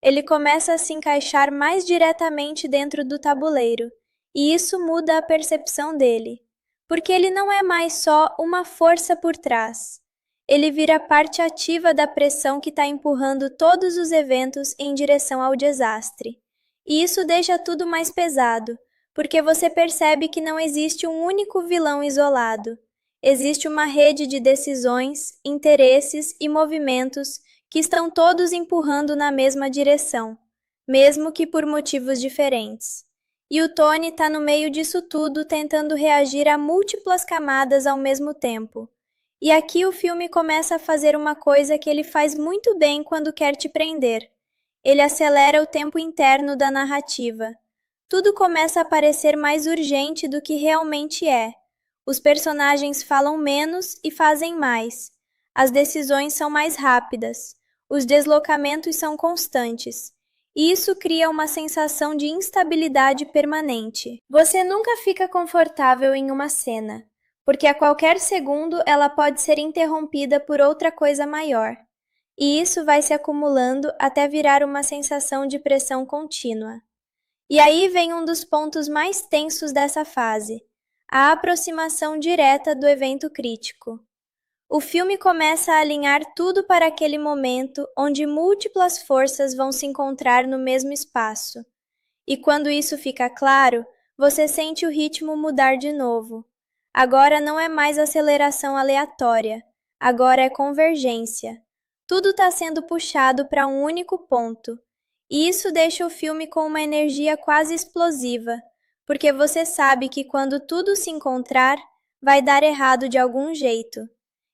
Ele começa a se encaixar mais diretamente dentro do tabuleiro, e isso muda a percepção dele, porque ele não é mais só uma força por trás. Ele vira parte ativa da pressão que está empurrando todos os eventos em direção ao desastre. E isso deixa tudo mais pesado, porque você percebe que não existe um único vilão isolado. Existe uma rede de decisões, interesses e movimentos que estão todos empurrando na mesma direção, mesmo que por motivos diferentes. E o Tony está no meio disso tudo tentando reagir a múltiplas camadas ao mesmo tempo. E aqui o filme começa a fazer uma coisa que ele faz muito bem quando quer te prender. Ele acelera o tempo interno da narrativa. Tudo começa a parecer mais urgente do que realmente é. Os personagens falam menos e fazem mais. As decisões são mais rápidas. Os deslocamentos são constantes. E isso cria uma sensação de instabilidade permanente. Você nunca fica confortável em uma cena, porque a qualquer segundo ela pode ser interrompida por outra coisa maior. E isso vai se acumulando até virar uma sensação de pressão contínua. E aí vem um dos pontos mais tensos dessa fase, a aproximação direta do evento crítico. O filme começa a alinhar tudo para aquele momento onde múltiplas forças vão se encontrar no mesmo espaço. E quando isso fica claro, você sente o ritmo mudar de novo. Agora não é mais aceleração aleatória, agora é convergência. Tudo está sendo puxado para um único ponto. E isso deixa o filme com uma energia quase explosiva, porque você sabe que quando tudo se encontrar, vai dar errado de algum jeito.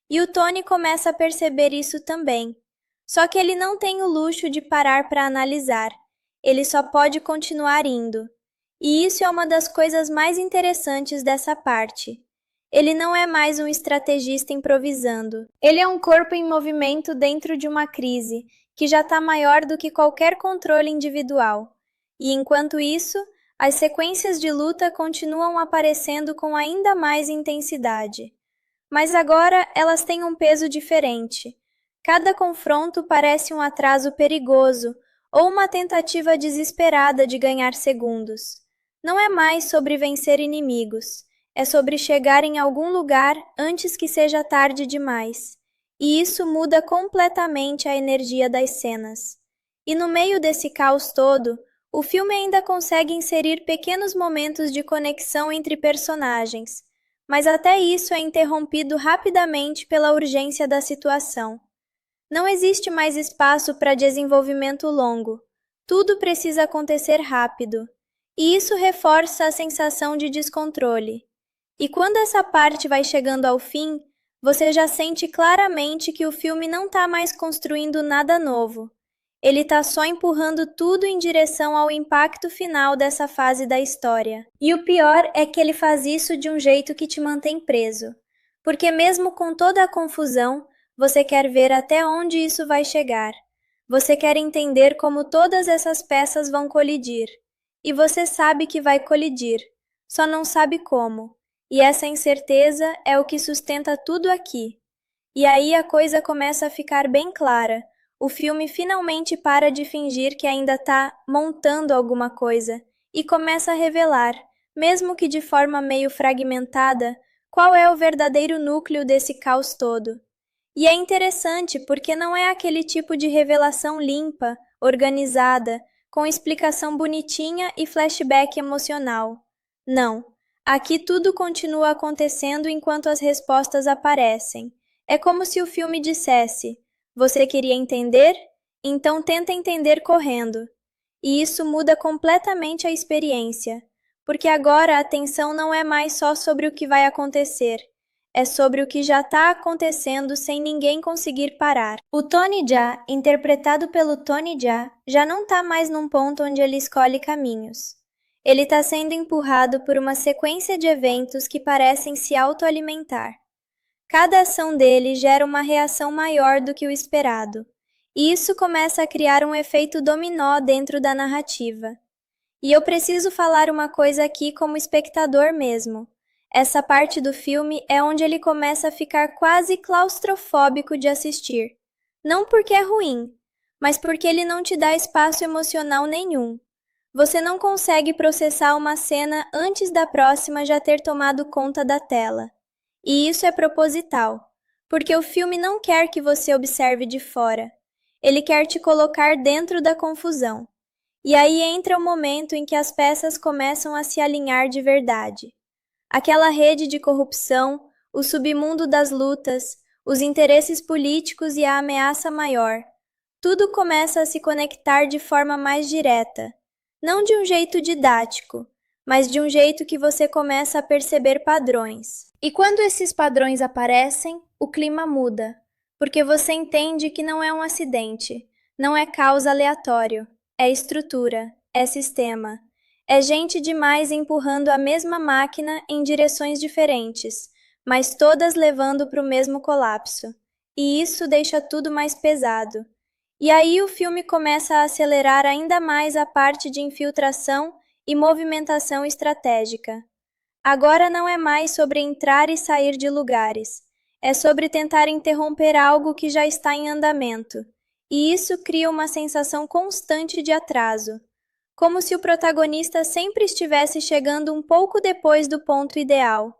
E o Tony começa a perceber isso também. Só que ele não tem o luxo de parar para analisar. Ele só pode continuar indo. E isso é uma das coisas mais interessantes dessa parte. Ele não é mais um estrategista improvisando. Ele é um corpo em movimento dentro de uma crise, que já está maior do que qualquer controle individual. E enquanto isso, as sequências de luta continuam aparecendo com ainda mais intensidade. Mas agora elas têm um peso diferente. Cada confronto parece um atraso perigoso ou uma tentativa desesperada de ganhar segundos. Não é mais sobre vencer inimigos, é sobre chegar em algum lugar antes que seja tarde demais. E isso muda completamente a energia das cenas. E no meio desse caos todo, o filme ainda consegue inserir pequenos momentos de conexão entre personagens, mas até isso é interrompido rapidamente pela urgência da situação. Não existe mais espaço para desenvolvimento longo. Tudo precisa acontecer rápido. E isso reforça a sensação de descontrole. E quando essa parte vai chegando ao fim, você já sente claramente que o filme não está mais construindo nada novo. Ele está só empurrando tudo em direção ao impacto final dessa fase da história. E o pior é que ele faz isso de um jeito que te mantém preso. Porque mesmo com toda a confusão, você quer ver até onde isso vai chegar. Você quer entender como todas essas peças vão colidir. E você sabe que vai colidir, só não sabe como. E essa incerteza é o que sustenta tudo aqui. E aí a coisa começa a ficar bem clara. O filme finalmente para de fingir que ainda está montando alguma coisa e começa a revelar, mesmo que de forma meio fragmentada, qual é o verdadeiro núcleo desse caos todo. E é interessante porque não é aquele tipo de revelação limpa, organizada, com explicação bonitinha e flashback emocional. Não. Aqui tudo continua acontecendo enquanto as respostas aparecem. É como se o filme dissesse: você queria entender? Então tenta entender correndo. E isso muda completamente a experiência, porque agora a atenção não é mais só sobre o que vai acontecer, é sobre o que já está acontecendo sem ninguém conseguir parar. O Tony Jaa, interpretado pelo Tony Jaa, já não está mais num ponto onde ele escolhe caminhos. Ele está sendo empurrado por uma sequência de eventos que parecem se autoalimentar. Cada ação dele gera uma reação maior do que o esperado, e isso começa a criar um efeito dominó dentro da narrativa. E eu preciso falar uma coisa aqui como espectador mesmo. Essa parte do filme é onde ele começa a ficar quase claustrofóbico de assistir. Não porque é ruim, mas porque ele não te dá espaço emocional nenhum. Você não consegue processar uma cena antes da próxima já ter tomado conta da tela. E isso é proposital, porque o filme não quer que você observe de fora. Ele quer te colocar dentro da confusão. E aí entra o momento em que as peças começam a se alinhar de verdade. Aquela rede de corrupção, o submundo das lutas, os interesses políticos e a ameaça maior. Tudo começa a se conectar de forma mais direta. Não de um jeito didático, mas de um jeito que você começa a perceber padrões. E quando esses padrões aparecem, o clima muda, porque você entende que não é um acidente, não é caos aleatório, é estrutura, é sistema. É gente demais empurrando a mesma máquina em direções diferentes, mas todas levando para o mesmo colapso. E isso deixa tudo mais pesado. E aí o filme começa a acelerar ainda mais a parte de infiltração e movimentação estratégica. Agora não é mais sobre entrar e sair de lugares. É sobre tentar interromper algo que já está em andamento. E isso cria uma sensação constante de atraso, como se o protagonista sempre estivesse chegando um pouco depois do ponto ideal.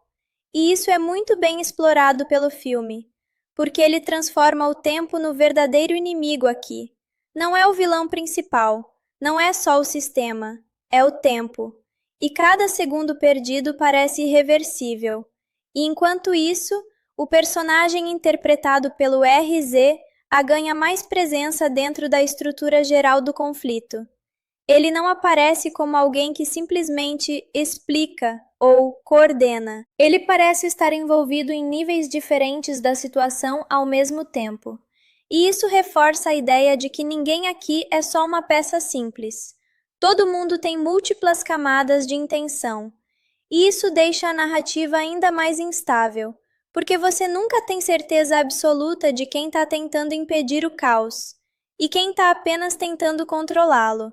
E isso é muito bem explorado pelo filme, porque ele transforma o tempo no verdadeiro inimigo aqui. Não é o vilão principal, não é só o sistema, é o tempo. E cada segundo perdido parece irreversível. E enquanto isso, o personagem interpretado pelo RZ A ganha mais presença dentro da estrutura geral do conflito. Ele não aparece como alguém que simplesmente explica ou coordena. Ele parece estar envolvido em níveis diferentes da situação ao mesmo tempo. E isso reforça a ideia de que ninguém aqui é só uma peça simples. Todo mundo tem múltiplas camadas de intenção. E isso deixa a narrativa ainda mais instável, porque você nunca tem certeza absoluta de quem está tentando impedir o caos e quem está apenas tentando controlá-lo.